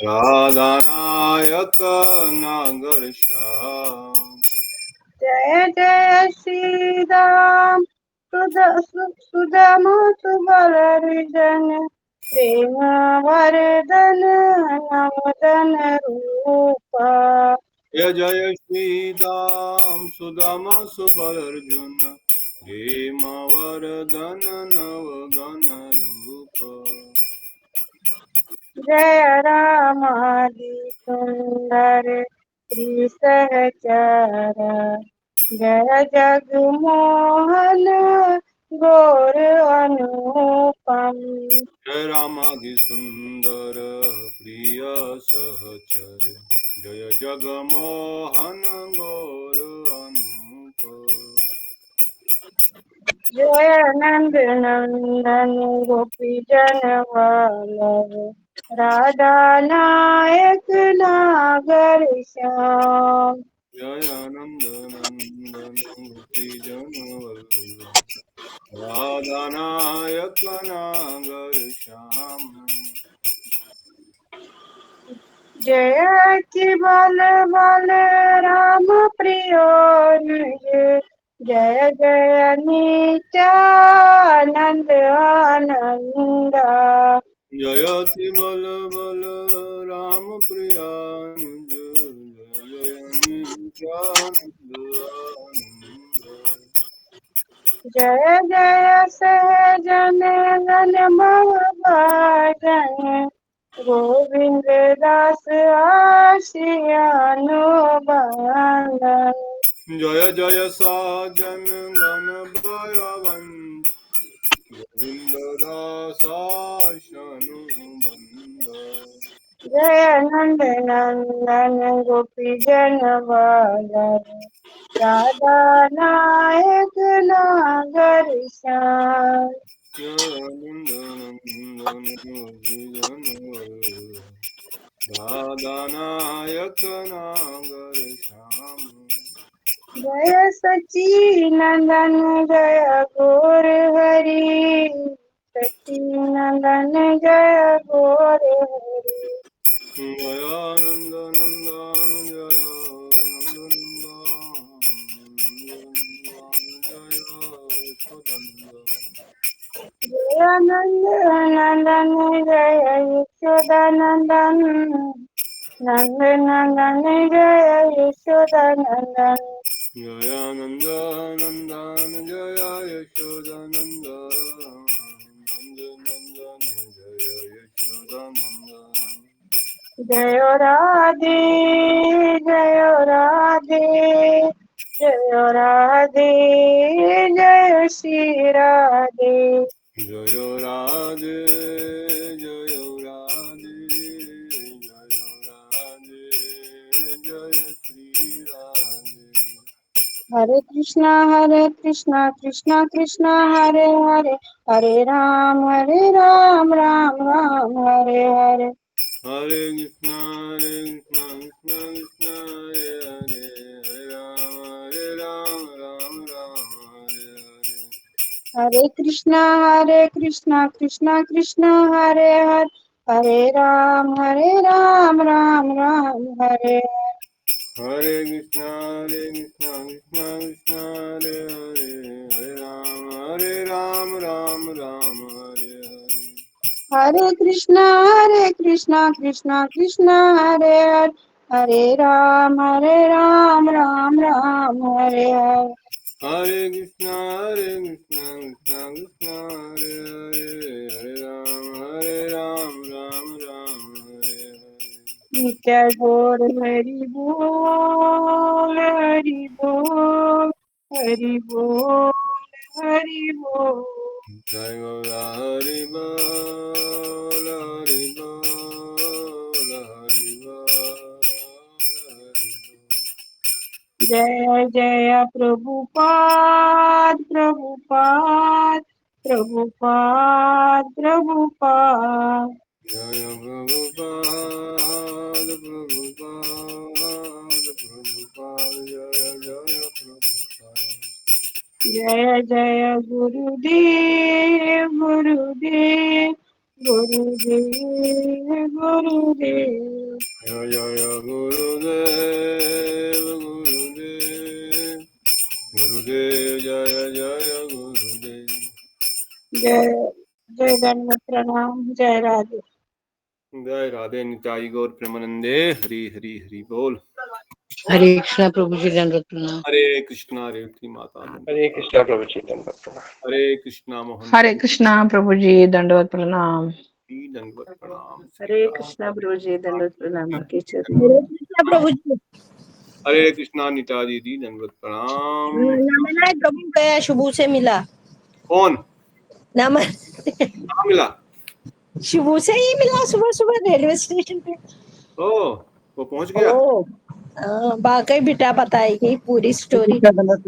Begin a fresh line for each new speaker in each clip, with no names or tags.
राधानायक नागर श्याम।
जय जय श्री राम सुदामा सुबल अर्जुन प्रेम वरदन नवदन रूप।
जय जय श्री राम सुदामा सुबल अर्जुन हेमवरदन नवगन रूप।
जय रामादि सुंदर त्रिसहचर जय जगमोहन गौर अनुपम।
जय रामाधि सुंदर प्रिय सहचर जय जगमोहन गौर अनूप।
जय नंद नंदन गोपी जन वल्लभ राधा नायक नागर श्याम।
जय आनंद नंदन गोपी जन वल्लभ राधा नायक नागर श्याम।
जय कि बल बल राम प्रियो निज जय जय नित्यानंद आनंद।
जयति बल बल राम प्रियानुज जय नित्यानंद आनंद।
जय जय सहजन गण भजन गोविंद दास आशियानो बंदन।
जय जय साजन गण भयवंत गोविंद दासाशनु बंदन।
जय नंद नंदन गोपी जन वल्लभ राधा नायक नागर श्याम।
जय आनंद नंदन गोपी जन वल्लभ राधा नायक नागर श्याम।
जय सच्चिनंदन जय गौर हरि सच्चिनंदन जय गौर हरि।
जयानंद नंदन जय नंद नंदन जय यशोदानंदन।
नंद नंदन जय यशोदानंदन।
जयानंद नंदन जय यशोदानंदन नंद नंदन जय यशोदानंदन।
जय राधे जय राधे जय राधे जय श्री राधे।
जय राधे जय राधे जय राधे जय श्री राधे।
हरे कृष्णा कृष्णा कृष्णा हरे हरे हरे राम राम राम हरे हरे।
हरे कृष्णा कृष्णा कृष्णा हरे हरे हरे राम राम राम हरे हरे।
हरे कृष्णा कृष्णा कृष्णा हरे हरे हरे राम राम राम हरे हरे।
हरे कृष्णा कृष्णा कृष्णा हरे हरे हरे राम राम राम हरे हरे।
हरे कृष्णा कृष्णा कृष्णा हरे हरे हरे राम राम राम हरे हरे।
हरे कृष्णा कृष्णा कृष्णा हरे हरे हरे राम राम राम हरे हरे।
नित्य गौर हरि बोल हरि बोल हरि बोल हरि बोल।
जय गौरा हरि बोल हरि बोल हरि बोल हरि बोल।
जय जय प्रभुपाद प्रभुपाद प्रभुपाद प्रभुपाद।
जय प्रभुपाद प्रभुपाद प्रभुपाद जय जय प्रभुपाद।
जय जय गुरुदेव गुरुदेव गुरुदेव गुरुदेव
जय जय गुरुदेव गुरुदेव गुरुदेव जय जय गुरुदेव।
जय जय दंडवत प्रणाम। जय राधे।
जय राधे निताई गौर प्रेमानंदे। हरि हरि हरि बोल।
हरे कृष्णा प्रभु जी दंडवत प्रणाम।
हरे कृष्णा रेवती माता दंडवत
हरे कृष्णा प्रभु जी दंडवत प्रणाम।
हरे कृष्णा मोहन
हरे कृष्णा प्रभु जी दंडवत प्रणाम।
जी दंडवत प्रणाम।
हरे कृष्णा प्रभु जी दंडवत प्रणाम। के
हरे कृष्णा प्रभु जी।
हरे कृष्णा निता दीदी दंडवत प्रणाम।
नमन प्रभु गया शुभू से मिला।
कौन
नमन
कहाँ मिला?
शुभू से ही मिला सुबह सुबह रेलवे स्टेशन पे।
ओ वो पहुंच गया।
ओ बाकी बेटा बताएगी पूरी स्टोरी।
दंडवत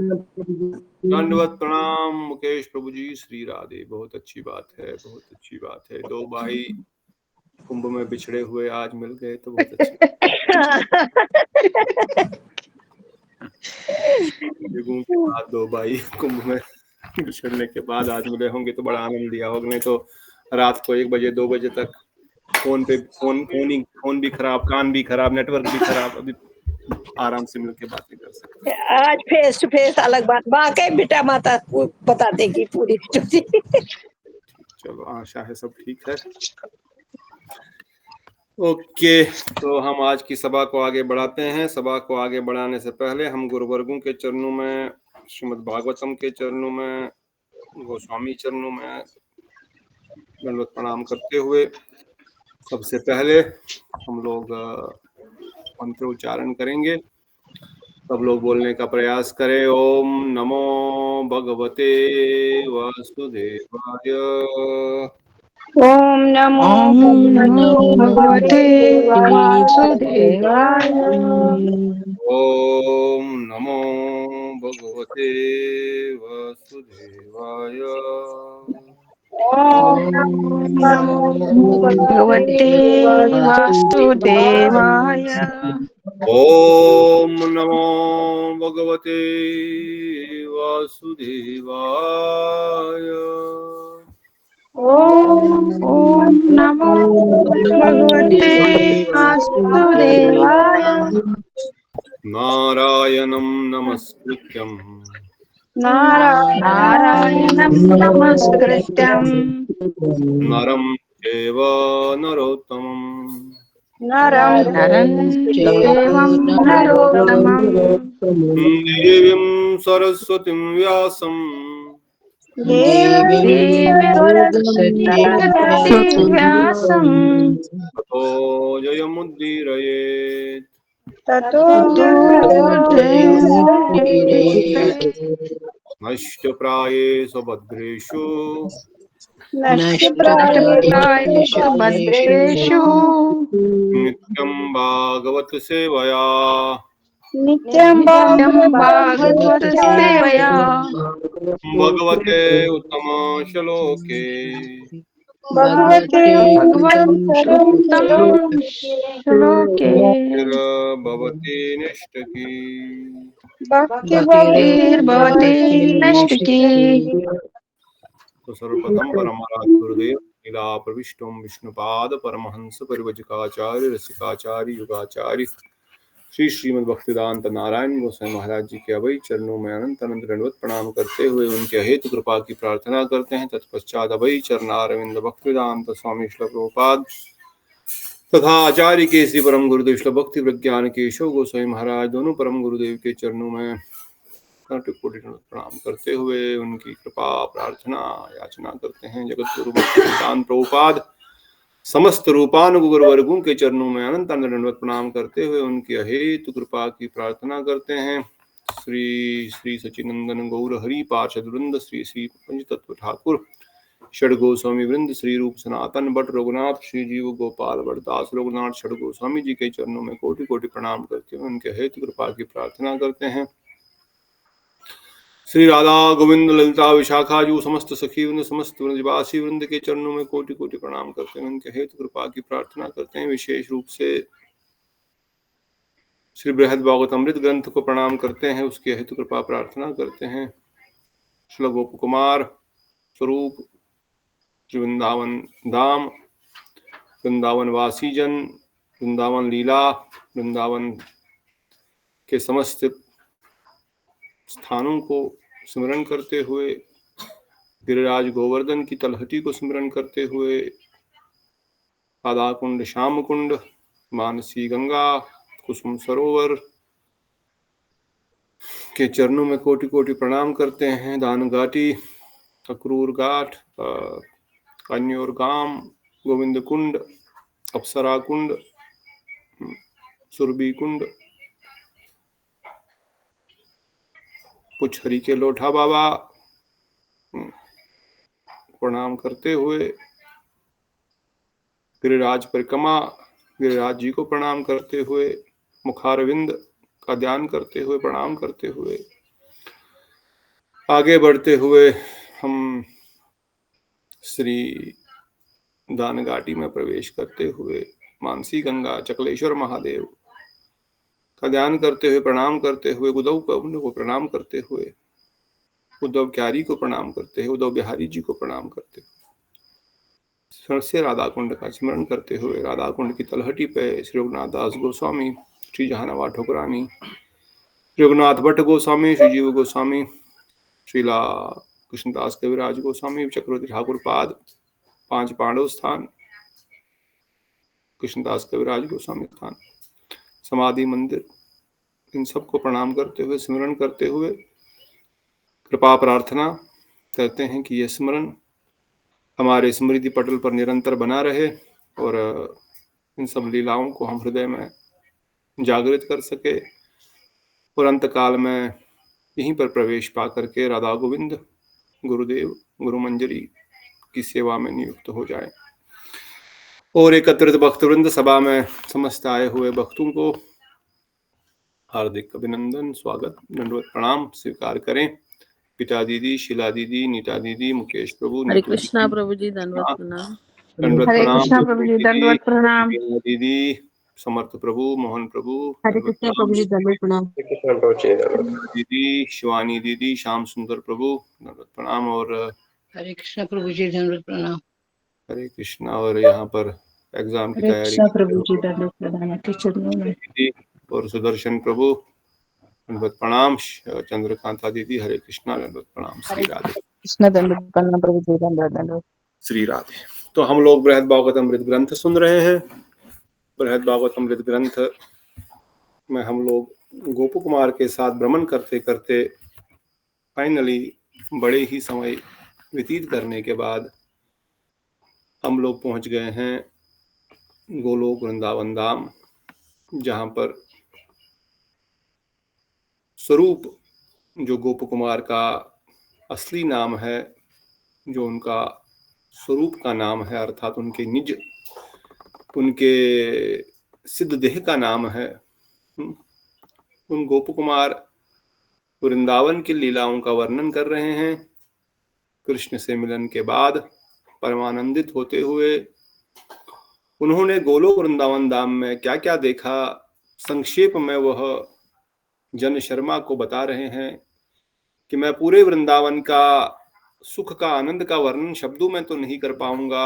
प्रणाम मुकेश प्रभु जी। श्री राधे। बहुत अच्छी बात है, बहुत अच्छी बात है। दो भाई कुंभ में बिछड़े हुए आज मिल गए तो बहुत अच्छी। युगों के बाद दो भाई कुंभ में बिछड़ने के बाद आज मिले होंगे तो बड़ा आनंद दिया होगा। नहीं तो रात को 1 बजे 2 बजे तक फोन भी खराब, कान भी खराब, नेटवर्क भी खराब। अभी आराम से मिलके बातें कर सकते हैं।
आज फेस टू फेस अलग बात। बाकी बेटा माता बता देगी पूरी स्टोरी।
चलो आशा है सब ठीक है। ओके, तो हम आज की सभा को आगे बढ़ाते हैं। सभा को आगे बढ़ाने से पहले हम गुरुवर्गों के चरणों में, श्रीमद् भागवतम के चरणों में, गोस्वामी चरणों में दंडवत प्रणाम करते हुए सबसे पहले हम लोग मंत्र उच्चारण करेंगे। सब लोग बोलने का प्रयास करें। ओम नमो भगवते वासुदेवाय।
ओम नमो
भगवते
वासुदेवाय।
ओम नमो भगवते वासुदेवाय।
ओम
नमो भगवते वासुदेवाय।
ओम नमो भगवते वासुदेवाय।
ओम नमो भगवते वासुदेवाय।
नारायणं नमस्कृत्यं
नारायणं नमस्कृत्यं
नरं चैव नरोत्तमं
नरं
नरं चैवं नरोत्तमं
देवीं सरस्वतीं व्यासं
देवीं सरस्वतीं व्यासं
ततो जयमुदीरयेत्।
ततो
ततो जयमुदीरयेत्।
नष्टप्रायेषु भद्रेषु
नष्टप्रायेषु भद्रेषु
नित्यं भागवत सेवया
नित्यं
नित्यं भागवत सेवया
भगवते उत्तम श्लोके
भगवते
भगवत्युत्तमं श्लोके
भवति निष्ठकी।
भक्ति
भक्तिर्भवति नष्टकी।
तो सर्वप्रथम परमाराध्य गुरुदेव लीला प्रविष्टों विष्णुपाद परमहंस परिवजकाचार्य रसिकाचार्य युगाचार्य श्री श्रीमद् भक्तिदांत नारायण गोसाई महाराज जी के अभय चरणों में अनंत अनंत दंडवत प्रणाम करते हुए उनके हेतु कृपा की प्रार्थना करते हैं। तत्पश्चात अभय चरणारविंद भक्तिदांत स्वामी श्री प्रभुपाद तथा आचार्य के श्री परम गुरुदेव श्री भक्ति प्रज्ञान केशव गोसाई महाराज दोनों परम गुरुदेव के चरणों में कोटि प्रणाम करते हुए उनकी कृपा प्रार्थना याचना करते हैं। जगत गुरु भक्तिदान प्रभुपाद समस्त रूपानुग वर्गों के चरणों में अनंत अनंत दंडवत प्रणाम करते हुए उनकी अहेतु कृपा की प्रार्थना करते हैं। श्री श्री सचिनंदन गौर हरि पार्षद वृंद, श्री श्री पंच तत्व ठाकुर षड गोस्वामी वृंद, श्री रूप सनातन भट्ट रघुनाथ, श्री जीव गोपाल वरदास रघुनाथ षड गोस्वामी जी के चरणों में कोटि कोटि प्रणाम करते हुए उनके हेतु कृपा की प्रार्थना करते हैं। श्री राधा गोविंद ललिता विशाखा जू समस्त सखी वृंद, समस्त व्रजवासी वृंद के चरणों में कोटि कोटि प्रणाम करते हैं, उनके हेतु कृपा की प्रार्थना करते हैं। विशेष रूप से श्री बृहद भागवतमृत ग्रंथ को प्रणाम करते हैं, उसके हेतु कृपा प्रार्थना करते हैं। श्री गोप कुमार स्वरूप श्री वृंदावन धाम वृंदावन वासी जन, वृंदावन लीला, वृंदावन के समस्त स्थानों को स्मरण करते हुए, गिरिराज गोवर्धन की तलहटी को स्मरण करते हुए, राधा कुंड, श्याम कुंड, मानसी गंगा, कुसुम सरोवर के चरणों में कोटि कोटि प्रणाम करते हैं। दान घाटी, अक्रूर घाट, कन्योर गाम, गोविंद कुंड, अप्सरा कुंड, सुरभि कुंड, पुछहरी के लोठा बाबा प्रणाम करते हुए, गिरिराज परिक्रमा, गिरिराज जी को प्रणाम करते हुए, मुखारविंद का ध्यान करते हुए, प्रणाम करते हुए आगे बढ़ते हुए हम श्री दान घाटी में प्रवेश करते हुए मानसी गंगा, चकलेश्वर महादेव का ध्यान करते हुए, प्रणाम करते हुए, उद्धव को प्रणाम करते हुए, उद्धव क्यारी को प्रणाम करते हुए, उद्धव बिहारी जी को प्रणाम करते हुए, से राधा कुंड का स्मरण करते हुए, राधा कुंड की तलहटी पे श्री रघुनाथ दास गोस्वामी, श्री जहानाबाद ठकुरानी, रघुनाथ भट्ट गोस्वामी, श्री जीव गोस्वामी, श्रीला कृष्णदास कविराज गोस्वामी, चक्रवर्ती ठाकुर पाद, पांच पांडव स्थान, कृष्णदास कविराज गोस्वामी स्थान, समाधि मंदिर, इन सबको प्रणाम करते हुए, स्मरण करते हुए कृपा प्रार्थना करते हैं कि यह स्मरण हमारे स्मृति पटल पर निरंतर बना रहे और इन सब लीलाओं को हम हृदय में जागृत कर सके और अंत काल में यहीं पर प्रवेश पा करके राधा गोविंद, गुरुदेव, गुरु मंजरी की सेवा में नियुक्त हो जाए। और एकत्रित भक्तवृंद सभा में समस्त आए हुए भक्तों को हार्दिक अभिनंदन, स्वागत, दंडवत प्रणाम स्वीकार करें। पिता दीदी, शीला दीदी, नीता दीदी, मुकेश प्रभु,
हरे कृष्णा प्रभु जी, दंडवत प्रणाम।
दंडवत
हरे
प्रणाम
कृष्णा प्रभु जी, दंडवत प्रणाम।
दीदी, समर्थ प्रभु, मोहन प्रभु,
हरे कृष्णा प्रभु जी, दंडवत प्रणाम।
कृष्ण प्रभु जी धन्यवाद।
दीदी, शिवानी दीदी, श्याम सुंदर प्रभु, दंडवत प्रणाम। और
हरे कृष्णा प्रभु जी, दंडवत प्रणाम।
हरे कृष्णा। और यहाँ पर एग्जाम की
हरे
तैयारी
कृष्णा प्रभु जी, दंडवत प्रणाम। आपके चरणों में
दीदी और सुदर्शन प्रभु, दंडवत प्रणाम। चंद्रकांता दीदी, हरे कृष्णा, दंडवत प्रणाम। श्री राधे,
कृष्णा दंडवत प्रणाम प्रभु जी, दंडवत।
श्री राधे। तो हम लोग बृहद भागवत अमृत ग्रंथ सुन रहे हैं। बृहद भागवत अमृत ग्रंथ में हम लोग गोप कुमार के साथ भ्रमण करते करते फाइनली बड़े ही समय व्यतीत करने के बाद हम लोग पहुंच गए हैं गोलोक वृंदावन धाम, जहां पर स्वरूप जो गोप कुमार का असली नाम है, जो उनका स्वरूप का नाम है, अर्थात उनके निज, उनके सिद्ध देह का नाम है, उन गोप कुमार वृंदावन की लीलाओं का वर्णन कर रहे हैं। कृष्ण से मिलन के बाद परमानंदित होते हुए उन्होंने गोलोक वृंदावन धाम में क्या क्या देखा, संक्षेप में वह जन शर्मा को बता रहे हैं कि मैं पूरे वृंदावन का सुख का, आनंद का वर्णन शब्दों में तो नहीं कर पाऊंगा,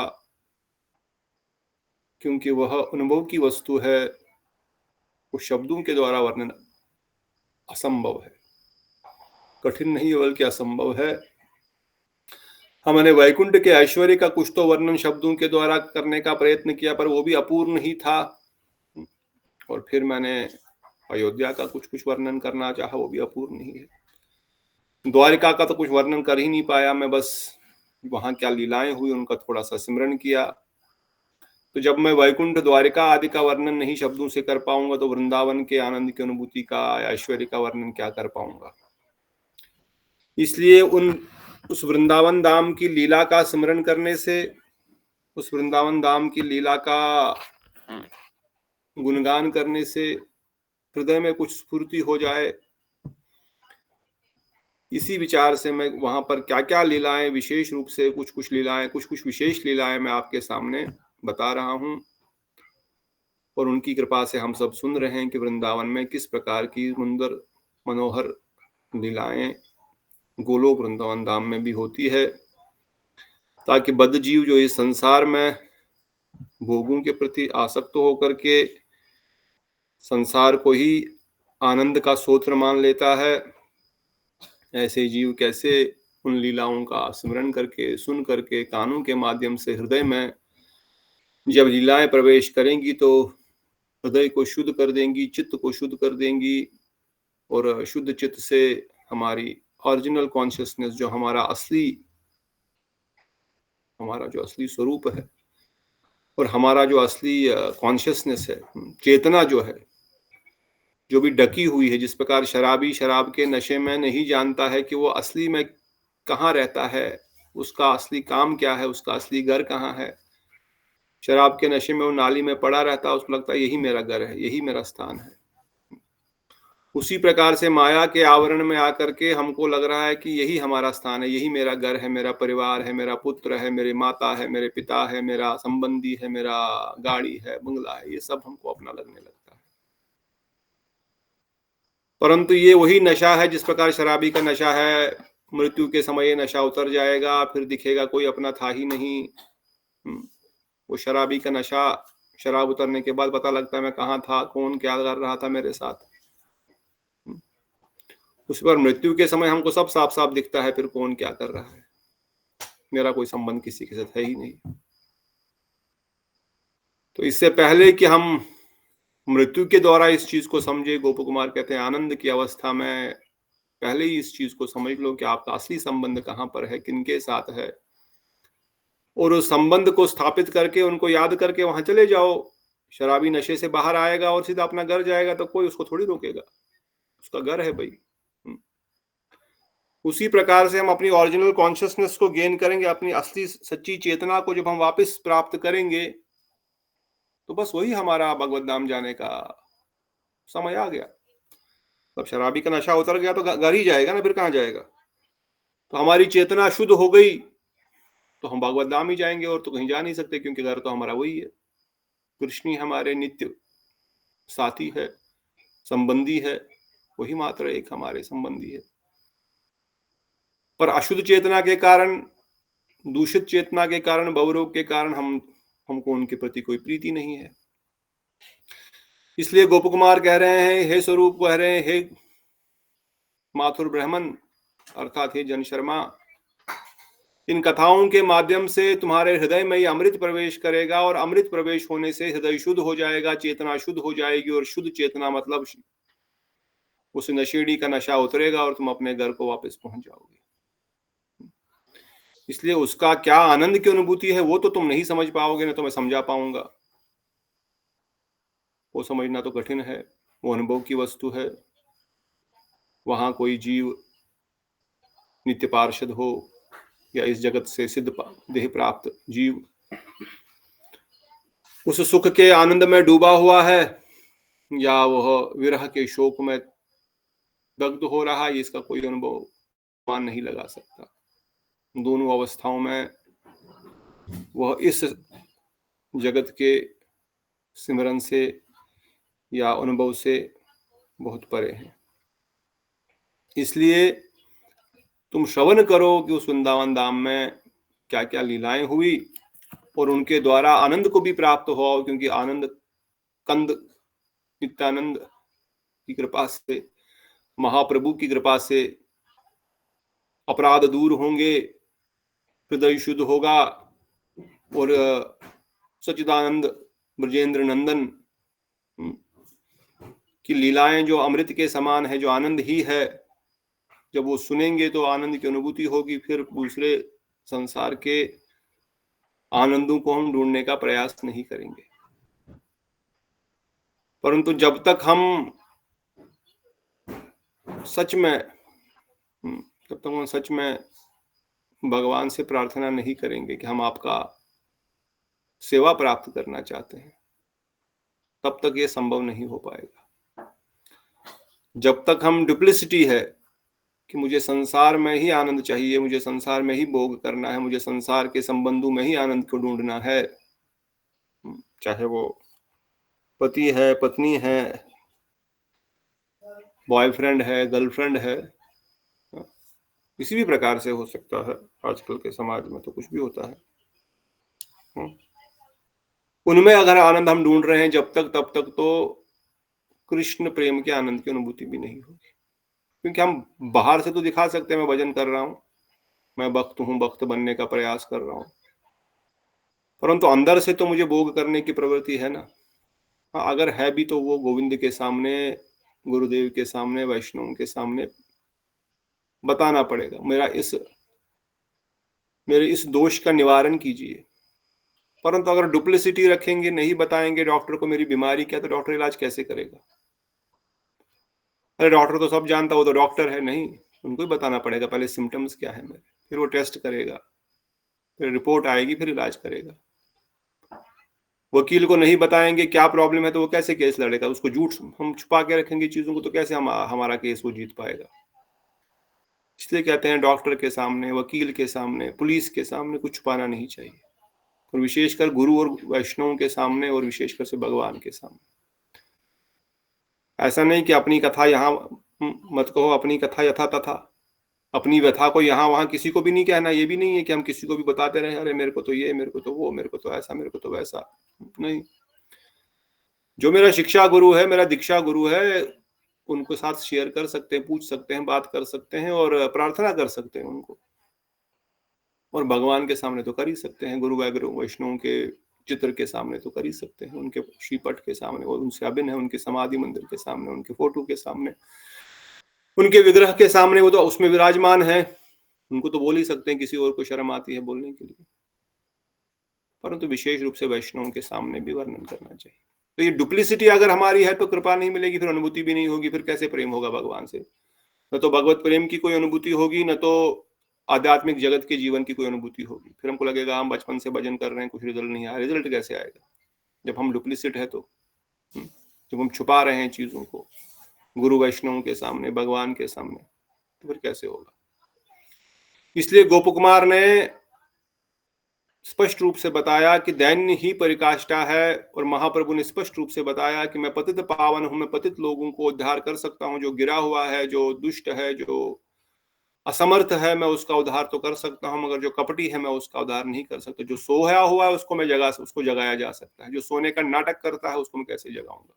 क्योंकि वह अनुभव की वस्तु है, उस शब्दों के द्वारा वर्णन असंभव है, कठिन नहीं बल्कि असंभव है। हमने वैकुंठ के ऐश्वर्य का कुछ तो वर्णन शब्दों के द्वारा करने का प्रयत्न किया, पर वो भी अपूर्ण ही था। और फिर मैंने अयोध्या का कुछ कुछ वर्णन करना चाहा, वो भी अपूर्ण ही है। द्वारिका का तो कुछ वर्णन कर ही नहीं पाया मैं, बस वहां क्या लीलाएं हुई उनका थोड़ा सा स्मरण किया। तो जब मैं वैकुंठ, द्वारिका आदि का वर्णन नहीं शब्दों से कर पाऊंगा, तो वृंदावन के आनंद की अनुभूति का, ऐश्वर्य का वर्णन क्या कर पाऊंगा। इसलिए उस वृंदावन धाम की लीला का स्मरण करने से, उस वृंदावन धाम की लीला का गुणगान करने से हृदय में कुछ स्फूर्ति हो जाए, इसी विचार से मैं वहां पर क्या क्या लीलाएं, विशेष रूप से कुछ कुछ लीलाएं, कुछ कुछ विशेष लीलाएं मैं आपके सामने बता रहा हूं। और उनकी कृपा से हम सब सुन रहे हैं कि वृंदावन में किस प्रकार की सुंदर मनोहर लीलाएं गोलोक वृंदावन धाम में भी होती है, ताकि बद्ध जीव जो इस संसार में भोगों के प्रति आसक्त होकर के संसार को ही आनंद का स्रोत मान लेता है, ऐसे जीव कैसे उन लीलाओं का स्मरण करके, सुन करके, कानों के माध्यम से हृदय में जब लीलाएं प्रवेश करेंगी तो हृदय को शुद्ध कर देंगी, चित्त को शुद्ध कर देंगी, और शुद्ध चित्त से हमारी ओरिजिनल कॉन्शियसनेस, जो हमारा जो असली स्वरूप है और हमारा जो असली कॉन्शियसनेस है, चेतना जो है, जो भी ढकी हुई है, जिस प्रकार शराबी शराब के नशे में नहीं जानता है कि वो असली में कहाँ रहता है, उसका असली काम क्या है, उसका असली घर कहाँ है। शराब के नशे में वो नाली में पड़ा रहता है, उसको लगता है यही मेरा घर है, यही मेरा स्थान है। उसी प्रकार से माया के आवरण में आकर के हमको लग रहा है कि यही हमारा स्थान है, यही मेरा घर है, मेरा परिवार है, मेरा पुत्र है, मेरी माता है, मेरे पिता है, मेरा संबंधी है, मेरा गाड़ी है, बंगला है, ये सब हमको अपना लगने लगता है। परंतु ये वही नशा है जिस प्रकार शराबी का नशा है, मृत्यु के समय ये नशा उतर जाएगा, फिर दिखेगा कोई अपना था ही नहीं। वो शराबी का नशा, शराब उतरने के बाद पता लगता है मैं कहाँ था, कौन क्या कर रहा था मेरे साथ। उस पर मृत्यु के समय हमको सब साफ साफ दिखता है, फिर कौन क्या कर रहा है, मेरा कोई संबंध किसी के साथ है ही नहीं। तो इससे पहले कि हम मृत्यु के द्वारा इस चीज को समझे, गोप कुमार कहते हैं आनंद की अवस्था में पहले ही इस चीज को समझ लो कि आपका असली संबंध कहाँ पर है, किनके साथ है, और उस संबंध को स्थापित करके उनको याद करके वहां चले जाओ। शराबी नशे से बाहर आएगा और सीधा अपना घर जाएगा तो कोई उसको थोड़ी रोकेगा, उसका घर है भाई। उसी प्रकार से हम अपनी ओरिजिनल कॉन्शियसनेस को गेन करेंगे, अपनी असली सच्ची चेतना को जब हम वापस प्राप्त करेंगे तो बस वही हमारा भगवत धाम जाने का समय आ गया। तब शराबी का नशा उतर गया तो घर ही जाएगा ना, फिर कहाँ जाएगा। तो हमारी चेतना शुद्ध हो गई तो हम भगवत धाम ही जाएंगे, और तो कहीं जा नहीं सकते, क्योंकि घर तो हमारा वही है। कृष्ण ही हमारे नित्य साथी है, संबंधी है, वही मात्र एक हमारे संबंधी है। पर अशुद्ध चेतना के कारण, दूषित चेतना के कारण, भवरोग के कारण हमको उनके प्रति कोई प्रीति नहीं है। इसलिए गोप कुमार कह रहे हैं, हे स्वरूप कह रहे हैं, हे माथुर ब्राह्मण अर्थात हे जन शर्मा, इन कथाओं के माध्यम से तुम्हारे हृदय में ही अमृत प्रवेश करेगा, और अमृत प्रवेश होने से हृदय शुद्ध हो जाएगा, चेतना शुद्ध हो जाएगी, और शुद्ध चेतना मतलब उस नशेड़ी का नशा उतरेगा और तुम अपने घर को वापस पहुंच जाओगे। इसलिए उसका क्या आनंद की अनुभूति है वो तो तुम नहीं समझ पाओगे, ना तो मैं समझा पाऊंगा। वो समझना तो कठिन है, वो अनुभव की वस्तु है। वहां कोई जीव नित्य पार्षद हो या इस जगत से सिद्ध देह प्राप्त जीव उस सुख के आनंद में डूबा हुआ है, या वह विरह के शोक में दग्ध हो रहा है, इसका कोई अनुभव मान नहीं लगा सकता। दोनों अवस्थाओं में वह इस जगत के सिमरन से या अनुभव से बहुत परे है। इसलिए तुम श्रवण करो कि उस वृंदावन धाम में क्या क्या लीलाएं हुई, और उनके द्वारा आनंद को भी प्राप्त हो, क्योंकि आनंद कंद नित्यानंद की कृपा से, महाप्रभु की कृपा से अपराध दूर होंगे, हृदय शुद्ध होगा, और सच्चिदानंद ब्रजेंद्र नंदन की लीलाएं जो अमृत के समान है, जो आनंद ही है, जब वो सुनेंगे तो आनंद की अनुभूति होगी। फिर दूसरे संसार के आनंदों को हम ढूंढने का प्रयास नहीं करेंगे। परंतु जब तक हम सच में भगवान से प्रार्थना नहीं करेंगे कि हम आपका सेवा प्राप्त करना चाहते हैं, तब तक ये संभव नहीं हो पाएगा। जब तक हम डुप्लिसिटी है कि मुझे संसार में ही आनंद चाहिए, मुझे संसार में ही भोग करना है, मुझे संसार के संबंधों में ही आनंद को ढूंढना है, चाहे वो पति है, पत्नी है, बॉयफ्रेंड है, गर्लफ्रेंड है, किसी भी प्रकार से हो सकता है। आजकल के समाज में तो कुछ भी होता है। उनमें अगर आनंद हम ढूंढ रहे हैं जब तक, तब तक तो कृष्ण प्रेम के आनंद की अनुभूति भी नहीं होगी। क्योंकि हम बाहर से तो दिखा सकते हैं मैं भजन कर रहा हूं, मैं भक्त हूं, भक्त बनने का प्रयास कर रहा हूं, परंतु अंदर से तो मुझे भोग करने की प्रवृत्ति है ना। अगर है भी तो वो गोविंद के सामने, गुरुदेव के सामने, वैष्णव के सामने बताना पड़ेगा, मेरे इस दोष का निवारण कीजिए। परंतु अगर डुप्लिसिटी रखेंगे, नहीं बताएंगे डॉक्टर को मेरी बीमारी क्या, तो डॉक्टर इलाज कैसे करेगा? अरे डॉक्टर तो सब जानता, वो तो डॉक्टर है। नहीं, उनको ही बताना पड़ेगा पहले सिम्टम्स क्या है मेरे, फिर वो टेस्ट करेगा, फिर रिपोर्ट आएगी, फिर इलाज करेगा। वकील को नहीं बताएंगे क्या प्रॉब्लम है तो वो कैसे केस लड़ेगा? उसको झूठ हम छुपा के रखेंगे चीजों को, तो कैसे हमारा केस वो जीत पाएगा? इसलिए कहते हैं डॉक्टर के सामने, वकील के सामने, पुलिस के सामने कुछ छुपाना नहीं चाहिए, और विशेषकर गुरु और वैष्णव के सामने, और विशेषकर से भगवान के सामने। ऐसा नहीं कि अपनी कथा यहाँ मत कहो, अपनी कथा यथा तथा, अपनी व्यथा को यहाँ वहां किसी को भी नहीं कहना। ये भी नहीं है कि हम किसी को भी बताते रहे, अरे मेरे को तो ये, मेरे को तो वो, मेरे को तो ऐसा, मेरे को तो वैसा। नहीं, जो मेरा शिक्षा गुरु है, मेरा दीक्षा गुरु है, उनको साथ शेयर कर सकते हैं, पूछ सकते हैं, बात कर सकते हैं और प्रार्थना कर सकते हैं उनको। और भगवान के सामने तो कर ही सकते हैं, गुरु वैष्णव के चित्र के सामने तो कर ही सकते हैं, उनके श्रीपट के सामने, और उनसे अभिन्न है, उनके समाधि मंदिर के सामने, उनके फोटो के सामने, उनके विग्रह के सामने, वो तो उसमें विराजमान है, उनको तो बोल ही सकते हैं। किसी और को शर्म आती है बोलने के लिए, परंतु विशेष रूप से वैष्णव के सामने भी वर्णन करना चाहिए। तो ये डुप्लिसिटी अगर हमारी है तो कृपा नहीं मिलेगी, फिर अनुभूति भी नहीं होगी, फिर कैसे प्रेम होगा भगवान से? न तो भगवत प्रेम की कोई अनुभूति होगी, न तो आध्यात्मिक जगत के जीवन की कोई अनुभूति होगी। फिर हमको लगेगा हम बचपन से भजन कर रहे हैं, कुछ रिजल्ट नहीं आया। रिजल्ट कैसे आएगा जब हम डुप्लिसिट है? तो जब हम छुपा रहे हैं चीजों को गुरु वैष्णव के सामने, भगवान के सामने, तो फिर कैसे होगा? इसलिए गोप कुमार ने स्पष्ट रूप से बताया कि दैन्य ही परिकाष्ठा है, और महाप्रभु ने स्पष्ट रूप से बताया कि मैं पतित पावन हूं, मैं पतित लोगों को उद्धार कर सकता हूं। जो गिरा हुआ है, जो दुष्ट है, जो असमर्थ है, मैं उसका उद्धार तो कर सकता हूं, मगर जो कपटी है मैं उसका उद्धार नहीं कर सकता। जो सोया हुआ है उसको जगाया जा सकता है, जो सोने का नाटक करता है उसको मैं कैसे जगाऊंगा?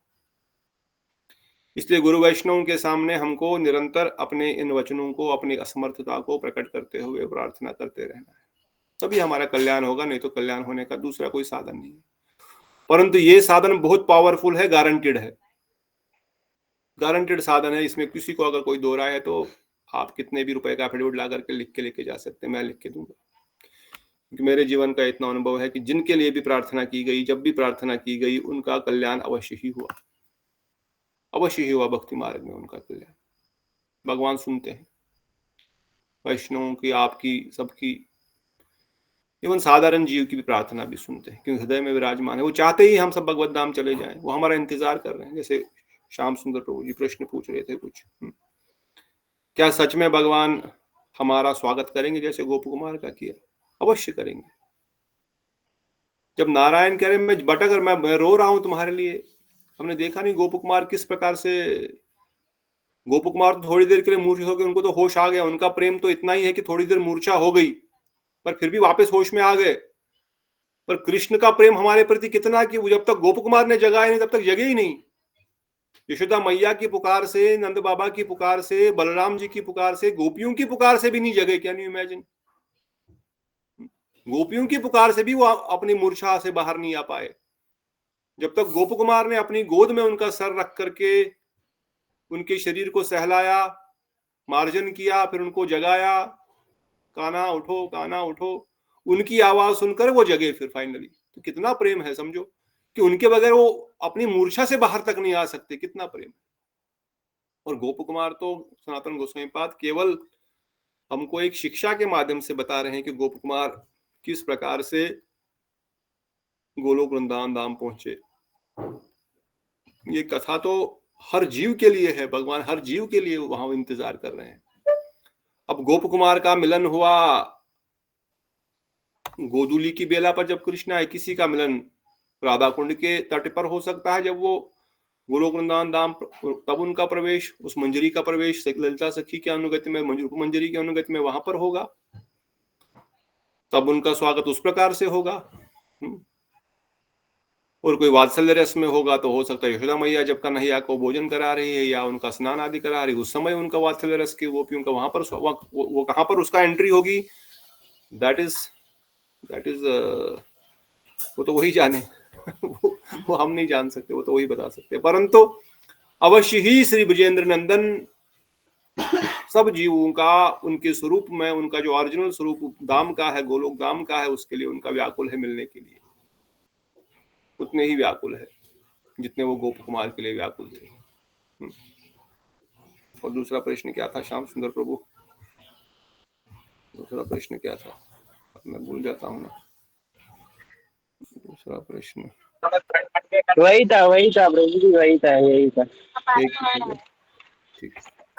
इसलिए गुरु वैष्णव के सामने हमको निरंतर अपने इन वचनों को, अपनी असमर्थता को प्रकट करते हुए प्रार्थना करते रहना है, तभी हमारा कल्याण होगा। नहीं तो कल्याण होने का दूसरा कोई साधन नहीं है। परंतु ये साधन बहुत पावरफुल है, गारंटेड है, गारंटेड साधन है। इसमें किसी को अगर कोई दो राय है तो आप कितने भी रुपए का एफिडेविट ला करके लिख के लेके जा सकते हैं, मैं लिख के दूंगा। क्योंकि मेरे जीवन का इतना अनुभव है कि जिनके लिए भी प्रार्थना की गई, जब भी प्रार्थना की गई, उनका कल्याण अवश्य ही हुआ, अवश्य ही हुआ। भक्ति मार्ग में उनका कल्याण भगवान सुनते हैं, वैष्णवों की, आपकी, सबकी, इवन साधारण जीव की भी प्रार्थना भी सुनते हैं, क्योंकि हृदय में विराजमान है। वो चाहते ही हम सब भगवत धाम चले जाएं, वो हमारा इंतजार कर रहे हैं। जैसे श्याम सुंदर प्रभु जी प्रश्न पूछ रहे थे कुछ, क्या सच में भगवान हमारा स्वागत करेंगे जैसे गोप कुमार का किया? अवश्य करेंगे। जब नारायण कह रहे मैं भटक, मैं रो रहा हूं तुम्हारे लिए, हमने देखा नहीं गोप कुमार किस प्रकार से, गोप कुमार तो थोड़ी देर के लिए मूर्छित हो गए, उनको तो होश आ गया। उनका प्रेम तो इतना ही है कि थोड़ी देर मूर्छा हो गई पर फिर भी वापस होश में आ गए। पर कृष्ण का प्रेम हमारे प्रति कितना कि जब तक गोप कुमार ने जगाया नहीं तब तक जगे ही नहीं। यशोदा मैया की पुकार से, नंद बाबा की पुकार से, बलराम जी की पुकार से, गोपियों की पुकार से भी नहीं जगे। Can you imagine? गोपियों की पुकार से भी वो अपनी मूर्छा से बाहर नहीं आ पाए। जब तक गोप कुमार ने अपनी गोद में उनका सर रख करके उनके शरीर को सहलाया, मार्जन किया, फिर उनको जगाया, कान्हा उठो, कान्हा उठो, उनकी आवाज सुनकर वो जगे फिर फाइनली। तो कितना प्रेम है, समझो कि उनके बगैर वो अपनी मूर्छा से बाहर तक नहीं आ सकते। कितना प्रेम। और गोप कुमार तो सनातन गोस्वामी पाद केवल हमको एक शिक्षा के माध्यम से बता रहे हैं कि गोप कुमार किस प्रकार से गोलोक वृंदावन धाम पहुंचे। ये कथा तो हर जीव के लिए है, भगवान हर जीव के लिए वहां इंतजार कर रहे हैं। अब गोप कुमार का मिलन हुआ गोधूली की बेला पर जब कृष्ण आए, किसी का मिलन राधा कुंड के तट पर हो सकता है जब वो गोलोक वृंदावन धाम, तब उनका प्रवेश, उस मंजरी का प्रवेश ललिता सखी के अनुगति में, मंजरी के अनुगति में वहां पर होगा, तब उनका स्वागत उस प्रकार से होगा। और कोई वात्सल्य रस में होगा तो हो सकता है यशोदा मैया जब कन्हैया को भोजन करा रही है या उनका स्नान आदि करा रही है, उस समय उनका वात्सल्य रस की गोपियों का वहां पर वो कहां पर उसका एंट्री होगी, दैट इज वो तो वही जाने वो हम नहीं जान सकते, वो तो वही बता सकते। परंतु अवश्य ही श्री ब्रजेंद्र नंदन सब जीवों का उनके स्वरूप में, उनका जो ओरिजिनल स्वरूप धाम का है, गोलोक धाम का है, उसके लिए उनका व्याकुल है मिलने के लिए, उतने ही व्याकुल है जितने वो गोप कुमार के लिए व्याकुल थे। और दूसरा प्रश्न क्या था श्याम सुंदर प्रभु? दूसरा प्रश्न क्या था, मैं भूल जाता हूँ ना। दूसरा प्रश्न
वही था प्रभु जी, वही था, यही था।
ठीक,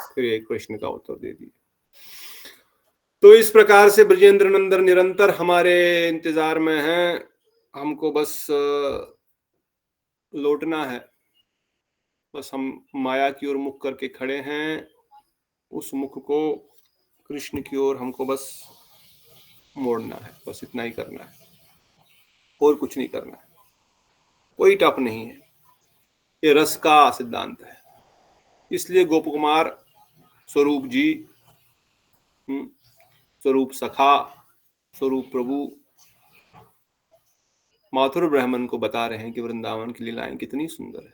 फिर एक प्रश्न का उत्तर दे दिए। तो इस प्रकार से ब्रजेंद्र नंदन निरंतर हमारे इंतजार में हैं, हमको बस लौटना है, बस हम माया की ओर मुख करके खड़े हैं, उस मुख को कृष्ण की ओर हमको बस मोड़ना है, बस इतना ही करना है, और कुछ नहीं करना है, कोई टप नहीं है। ये रस का सिद्धांत है। इसलिए गोप कुमार स्वरूप जी, स्वरूप सखा, स्वरूप प्रभु माथुर ब्राह्मण को बता रहे हैं कि वृंदावन की लीलाएं कितनी सुंदर है।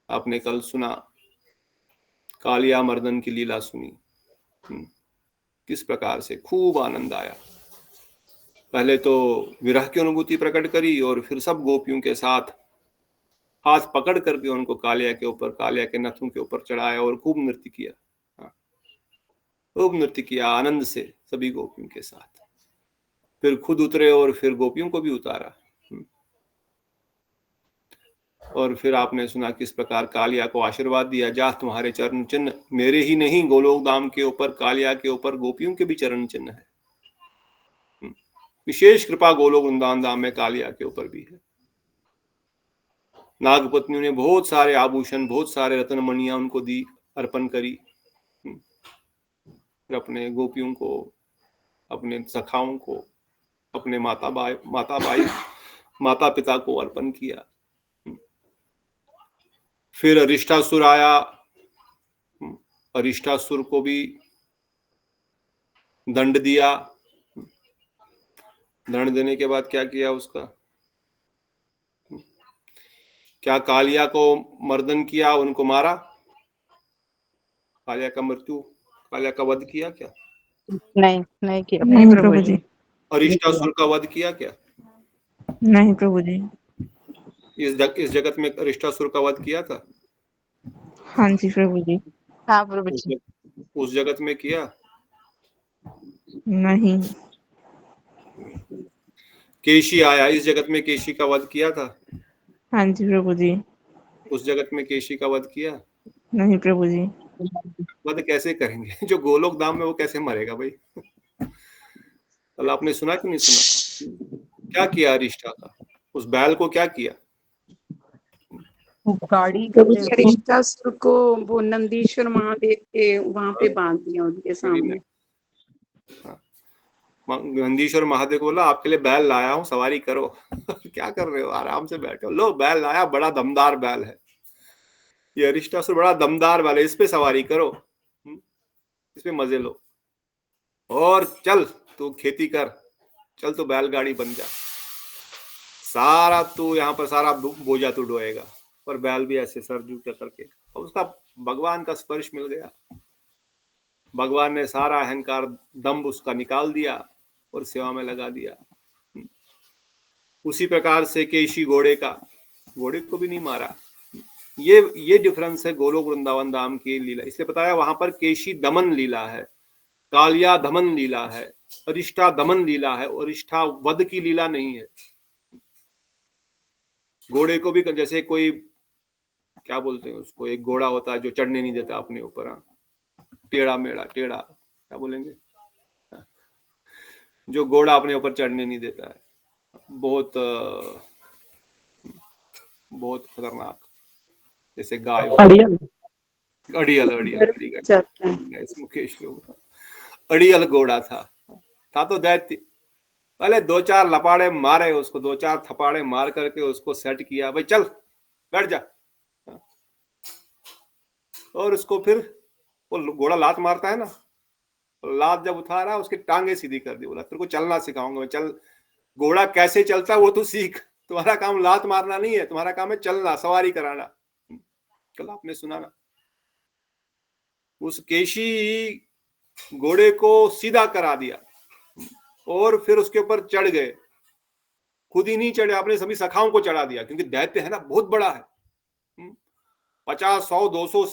आपने कल सुना, कालिया मर्दन की लीला सुनी, किस प्रकार से खूब आनंद आया। पहले तो विरह की अनुभूति प्रकट करी और फिर सब गोपियों के साथ हाथ पकड़ करके उनको कालिया के ऊपर, कालिया के नथों के ऊपर चढ़ाया और खूब नृत्य किया, खूब नृत्य किया आनंद से सभी गोपियों के साथ। फिर खुद उतरे और फिर गोपियों को भी उतारा। और फिर आपने सुना किस प्रकार कालिया को आशीर्वाद दिया, जा तुम्हारे चरण चिन्ह मेरे ही नहीं, गोलोक धाम के ऊपर, कालिया के ऊपर गोपियों के भी चरण चिन्ह है। विशेष कृपा गोलोक वृंदावन धाम में कालिया के ऊपर भी है। नागपत्नियों ने बहुत सारे आभूषण, बहुत सारे रत्न मणियां उनको दी, अर्पण करी। फिर अपने गोपियों को, अपने सखाओं को, अपने माता पिता को अर्पण किया। फिर अरिष्टासुर आया, अरिष्टासुर को भी दंड दिया। दंड देने के बाद क्या किया उसका, क्या कालिया को मर्दन किया, उनको मारा, कालिया का मृत्यु, कालिया का वध किया क्या?
नहीं किया।
नहीं प्रभु जी।
अरिष्टासुर का वध किया क्या?
नहीं प्रभु जी।
इस जगत में अरिष्टासुर का वध किया था?
हाँ जी प्रभु जी।
हाँ प्रभु जी।
उस जगत में किया?
नहीं।
केशी आया, इस जगत में केशी का वध किया था?
हाँ जी प्रभु जी।
उस जगत में केशी का वध किया?
नहीं प्रभु जी।
वध कैसे करेंगे? जो गोलोक धाम में वो कैसे मरेगा भाई? कल आपने सुना कि नहीं सुना? क्या किया अरिष्टा का? उस बैल को क्या किया?
गाड़ी
अरिष्टासुर को वो नंदीश्वर महादेव के वहां पे बांध दिया उनके सामने।
नंदीश्वर महादेव को बोला आपके लिए बैल लाया हूं, सवारी करो। क्या कर रहे हो, आराम से बैठो। लो बैल लाया, बड़ा दमदार बैल है ये, अरिष्टासुर बड़ा दमदार बैल है, इस पे सवारी करो, इस पे मजे लो, और चल तू खेती कर, चल तू बैलगाड़ी बन जा, सारा तू यहाँ पर सारा बोझा तू ढोएगा। और बैल भी ऐसे सर झुका करके, और उसका भगवान का स्पर्श मिल गया, भगवान ने सारा अहंकार दम्भ उसका निकाल दिया और सेवा में लगा दिया। उसी प्रकार से केशी घोड़े को भी नहीं मारा। ये डिफरेंस है गोलोक वृंदावन धाम की लीला। इसलिए बताया वहां पर केशी दमन लीला है, कालिया दमन लीला है, अरिष्टा दमन लीला है, अरिष्टा वध की लीला नहीं है। घोड़े को भी, जैसे कोई क्या बोलते हैं उसको, एक घोड़ा होता है जो चढ़ने नहीं देता अपने ऊपर, टेढ़ा मेढ़ा, टेढ़ा क्या बोलेंगे, जो घोड़ा अपने ऊपर चढ़ने नहीं देता है, बहुत बहुत खतरनाक, जैसे गाय, अड़ियल मुकेश अड़ियल घोड़ा था तो दैत्य, पहले 2-4 लपाड़े मारे उसको, 2-4 थपाड़े मार करके उसको सेट किया, भाई चल बैठ जा। और उसको फिर वो घोड़ा लात मारता है ना, लात जब उठा रहा उसकी टांगे सीधी कर दी, बोला तेरे को चलना सिखाऊंगा मैं, चल घोड़ा कैसे चलता है वो तू सीख, तुम्हारा काम लात मारना नहीं है, तुम्हारा काम है चलना, सवारी कराना। कल आपने सुना ना, उस केशी घोड़े को सीधा करा दिया और फिर उसके ऊपर चढ़ गए, खुद ही नहीं चढ़े, आपने सभी सखाओं को चढ़ा दिया, क्योंकि दैत्य है ना, बहुत बड़ा है। 50, 100, 200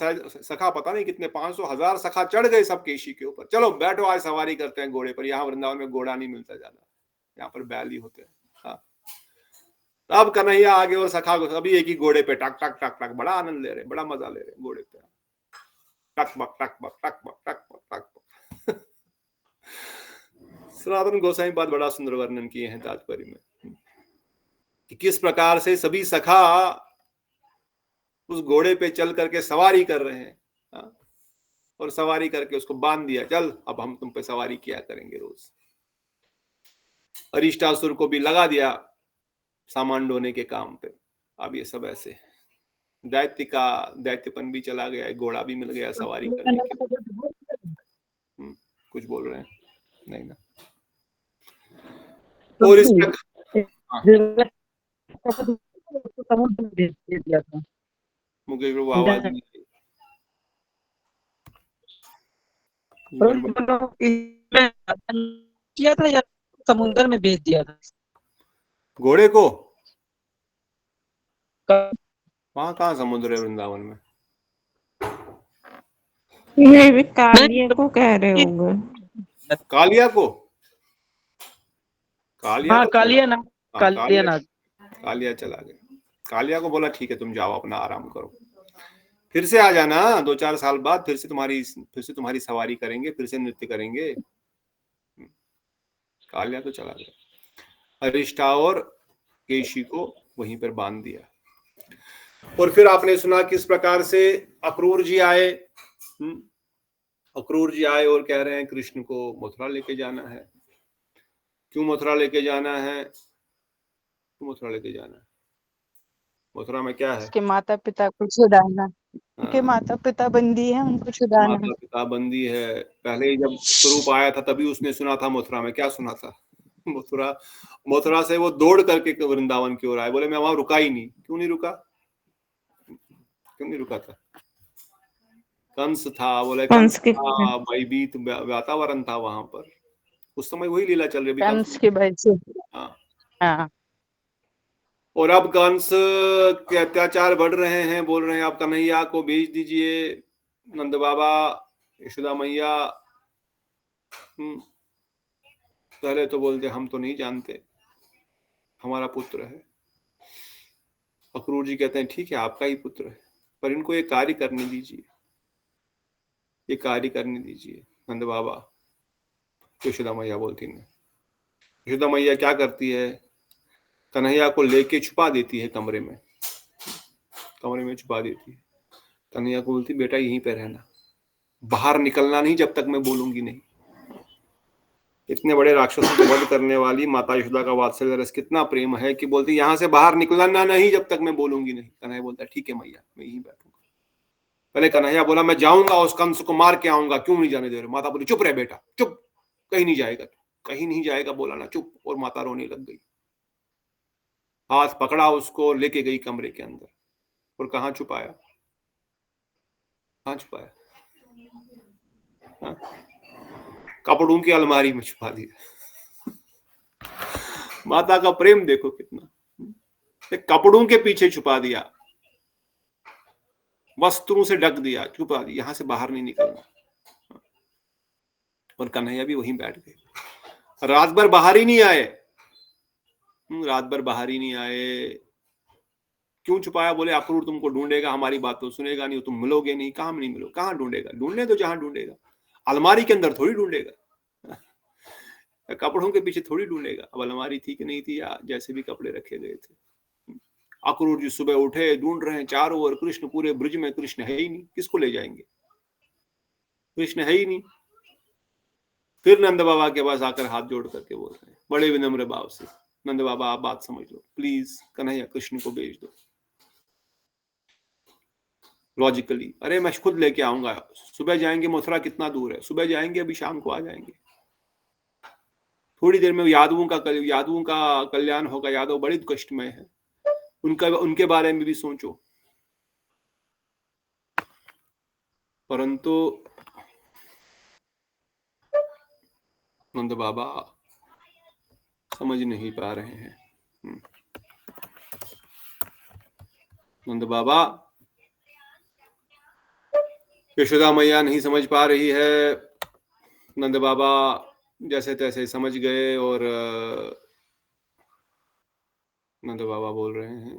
सखा, पता नहीं कितने, 500, 1000 सखा चढ़ गए सब केशी के ऊपर। चलो बैठो, आज सवारी करते हैं घोड़े पर। यहाँ वृंदावन में घोड़ा नहीं मिलता ज्यादा, यहाँ पर बैल ही होते हैं। हाँ, तब कन्हैया आगे और सखा को अभी एक ही घोड़े पे टक टक टक टक, बड़ा आनंद ले रहे, बड़ा मजा ले रहे घोड़े पे, टक बक टक बक टक बक टक बक टक बक। सनातन गोसाई बात बड़ा सुंदर वर्णन किए हैं तात्पर्य में, कि किस प्रकार से सभी सखा उस घोड़े पे चल करके सवारी कर रहे हैं। हाँ? और सवारी करके उसको बांध दिया, चल अब हम तुम पे सवारी किया करेंगे रोज। अरिष्टासुर को भी लगा दिया सामान ढोने के काम पे। अब ये सब ऐसे दैत्य का दैत्यपन भी चला गया, घोड़ा भी मिल गया सवारी करने के। कुछ बोल रहे हैं? नहीं ना। और इस मुकेश बाबू आवाज नहीं
किया था या समुद्र में भेज दिया था
घोड़े को? वहां कहाँ समुद्र है वृंदावन में?
ये भी कालिया को कह रहे होंगे।
कालिया को? कालिया
हाँ,
तो
कालिया ना, कालिया ना,
कालिया चला गया। कालिया को बोला ठीक है तुम जाओ अपना आराम करो, फिर से आ जाना 2-4 साल बाद, फिर से तुम्हारी सवारी करेंगे, फिर से नृत्य करेंगे। कालिया तो चला गया। अरिष्टा और केशी को वहीं पर बांध दिया। और फिर आपने सुना किस प्रकार से अक्रूर जी आए। अक्रूर जी आए और कह रहे हैं कृष्ण को मथुरा लेके जाना है। क्यों मथुरा लेके जाना है? क्यों मथुरा लेके जाना है? मथुरा में क्या है?
उसके माता पिता को छुड़ाना, उनके माता पिता बंदी है, उनको छुड़ाना।
माता पिता बंदी है। पहले जब स्वरूप आया था तभी उसने सुना था मथुरा में, क्या सुना था? मथुरा से वो दौड़ करके वृंदावन की ओर आए, बोले मैं वहां रुका ही नहीं। क्यों नहीं रुका? क्यों नहीं रुका था? कंस था, बोले कंस था, भयभीत वातावरण था वहां पर, उस समय वही लीला चल रही।
कंस के भय से। हाँ।
और अब कंस के अत्याचार बढ़ रहे हैं, बोल रहे हैं आप कन्हैया को भेज दीजिए, नंद बाबा, यशोदा मैया। पहले तो बोलते हम तो नहीं जानते, हमारा पुत्र है। अक्रूर जी कहते हैं ठीक है आपका ही पुत्र है, पर इनको ये कार्य करने दीजिए, ये कार्य करने दीजिए नंद बाबा। यशोदा मैया बोलती है। यशोदा मैया क्या करती है? कन्हैया को लेके छुपा देती है कमरे में, कमरे में छुपा देती है। कन्हैया को बोलती बेटा यहीं पे रहना, बाहर निकलना नहीं जब तक मैं बोलूंगी नहीं। इतने बड़े राक्षसों को वध करने वाली माता यशोदा का वात्सल्य रस कितना प्रेम है कि बोलती यहाँ से बाहर निकलना नहीं जब तक मैं बोलूंगी नहीं। कन्हैया बोलता ठीक है मैया मैं यहीं बैठूंगा। पहले कन्हैया बोला मैं जाऊंगा उस कंस को मार के आऊंगा, क्यों नहीं जाने दे रहे? माता बोली चुप रहे बेटा, चुप, कहीं नहीं जाएगा, कहीं नहीं जाएगा, बोला ना चुप। और माता रोने लग गई। हाथ पकड़ा उसको, लेके गई कमरे के अंदर। और कहाँ छुपाया? कहाँ छुपाया? कपड़ों की अलमारी में छुपा दिया। माता का प्रेम देखो कितना। कपड़ों के पीछे छुपा दिया, वस्त्रों से ढक दिया, छुपा दिया, यहां से बाहर नहीं निकलना। और कन्हैया भी वहीं बैठ गए। रात भर बाहर ही नहीं आए, रात भर बाहर ही नहीं आए। क्यों छुपाया? बोले अक्रूर तुमको ढूंढेगा, हमारी बात तो सुनेगा नहीं, तुम मिलोगे नहीं। कहाँ नहीं मिलो? कहाँ ढूंढेगा? ढूंढने तो जहां ढूंढेगा, अलमारी के अंदर थोड़ी ढूंढेगा, कपड़ों के पीछे थोड़ी ढूंढेगा। अब अलमारी थी कि नहीं थी, या जैसे भी कपड़े रखे गए थे। अक्रूर जी सुबह उठे, ढूंढ रहे हैं चारों ओर कृष्ण, पूरे ब्रिज में कृष्ण है ही नहीं, किसको ले जाएंगे? कृष्ण है ही नहीं। फिर नंद बाबा के पास आकर हाथ जोड़ करके बोल रहे हैं बड़े विनम्र भाव से, नंद बाबा आप बात समझ लो, प्लीज कन्हैया कृष्ण को भेज दो लॉजिकली। अरे मैं खुद लेके आऊंगा, सुबह जाएंगे, मथुरा कितना दूर है, सुबह जाएंगे, अभी शाम को आ जाएंगे, थोड़ी देर में यादवों का कल्याण होगा। यादव बड़ी कष्टमय है, उनके बारे में भी सोचो। परंतु नंद बाबा समझ नहीं पा रहे हैं। नंद बाबा, यशोदा मैया नहीं समझ पा रही है। नंद बाबा जैसे तैसे समझ गए और नंद बाबा बोल रहे हैं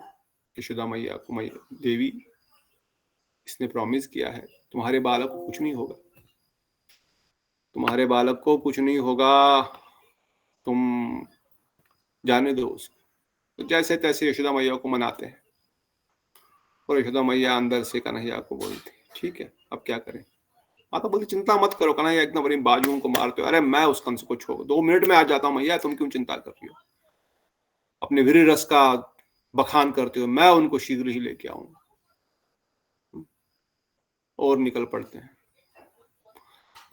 यशोदा मैया को, मैया देवी इसने प्रॉमिस किया है तुम्हारे बालक को कुछ नहीं होगा, तुम्हारे बालक को कुछ नहीं होगा, तुम जाने दो उसको। तो जैसे तैसे यशोदा मैया को मनाते हैं और यशोदा मैया अंदर से कन्हैया को बोलती ठीक है अब क्या करें। माता बोलती चिंता मत करो कन्हैया, इतना बड़ी बाजुओं को मारते हो, अरे मैं उस कंस को छोड़ 2 मिनट में आ जाता हूँ मैया, तुम क्यों चिंता कर रही हो, अपने वीर रस का बखान करते हो, मैं उनको शीघ्र ही लेके आऊंगा। और निकल पड़ते हैं।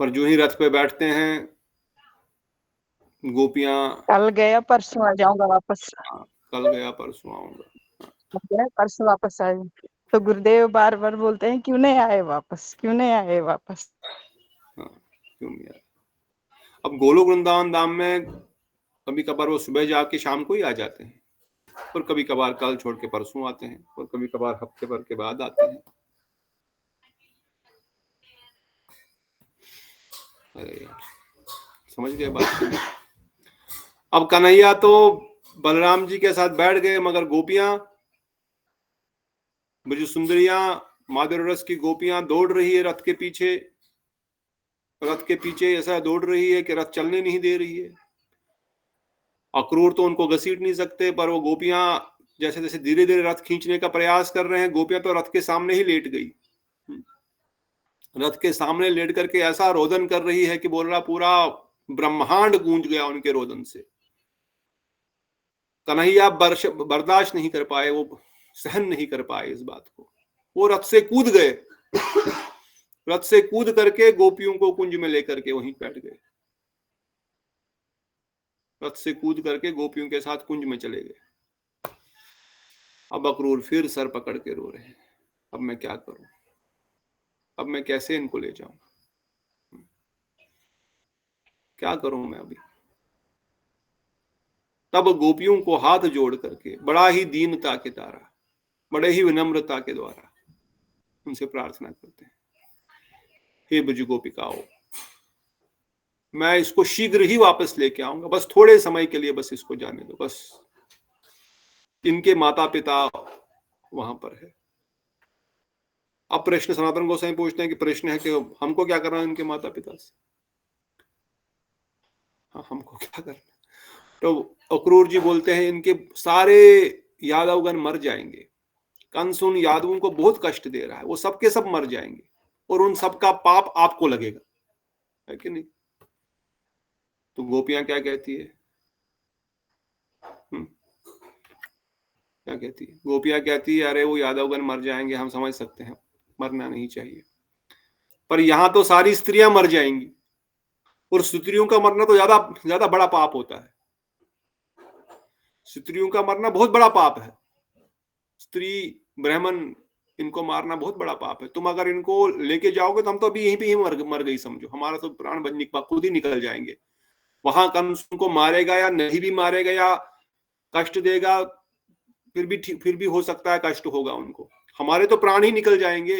पर जो ही रथ पे बैठते हैं गोपियां,
कल गया परसों आ जाऊंगा वापस,
कल गया परसों आऊंगा,
परसों वापस आ जाऊंगा। तो गुरुदेव बार बार बोलते हैं क्यों नहीं आए वापस, क्यों नहीं आए वापस।
हाँ क्यों नहीं आए। अब गोलोक वृंदावन धाम में कभी कभार वो सुबह जाके शाम को ही आ जाते हैं, और कभी कभार कल छोड़ के परसों आते हैं, और कभी कभार हफ्ते भर के बाद आते हैं। अरे यार समझ गए बात। अब कन्हैया तो बलराम जी के साथ बैठ गए, मगर गोपियां, ब्रज सुंदरियां, माधुर्य रस की गोपियां दौड़ रही है रथ के पीछे, रथ के पीछे ऐसा दौड़ रही है कि रथ चलने नहीं दे रही है। अक्रूर तो उनको घसीट नहीं सकते, पर वो गोपियां जैसे जैसे धीरे धीरे रथ खींचने का प्रयास कर रहे हैं, गोपियां तो रथ के सामने ही लेट गई, रथ के सामने लेट करके ऐसा रोदन कर रही है कि बोल रहा पूरा ब्रह्मांड गूंज गया उनके रोदन से। कन्हैया बर्दाश्त नहीं कर पाए, वो सहन नहीं कर पाए इस बात को, वो रथ से कूद गए, रथ से कूद करके गोपियों को कुंज में लेकर के वहीं बैठ गए, रथ से कूद करके गोपियों के साथ कुंज में चले गए। अब अक्रूर फिर सर पकड़ के रो रहे हैं, अब मैं क्या करूं, अब मैं कैसे इनको ले जाऊं, क्या करूं मैं अभी। तब गोपियों को हाथ जोड़ करके बड़ा ही दीनता के द्वारा, बड़े ही विनम्रता के द्वारा उनसे प्रार्थना करते हैं, हे ब्रज गोपिकाओ, मैं इसको शीघ्र ही वापस लेके आऊंगा, बस थोड़े समय के लिए बस इसको जाने दो, बस इनके माता पिता वहां पर है। अब प्रश्न सनातन गोसाई पूछते हैं कि प्रश्न है कि हमको क्या करना है इनके माता पिता से, हाँ हमको क्या करना। तो अक्रूर जी बोलते हैं इनके सारे यादवगण मर जाएंगे, कंस उन यादवों को बहुत कष्ट दे रहा है, वो सबके सब मर जाएंगे और उन सबका पाप आपको लगेगा, है कि नहीं। तो गोपियां क्या कहती है, क्या कहती है गोपियां कहती है अरे वो यादवगण मर जाएंगे, हम समझ सकते हैं, मरना नहीं चाहिए, पर यहां तो सारी स्त्रियां मर जाएंगी, और स्त्रियों का मरना तो ज्यादा ज्यादा बड़ा पाप होता है, स्त्रियों का मरना बहुत बड़ा पाप है, स्त्री ब्राह्मण इनको मारना बहुत बड़ा पाप है। तुम अगर इनको लेके जाओगे तो हम तो अभी यहीं पे ही मर गई समझो, हमारा तो प्राण खुद ही निकल जाएंगे। वहां कंस उनको मारेगा या नहीं भी मारेगा या कष्ट देगा, फिर भी हो सकता है कष्ट होगा उनको, हमारे तो प्राण ही निकल जाएंगे।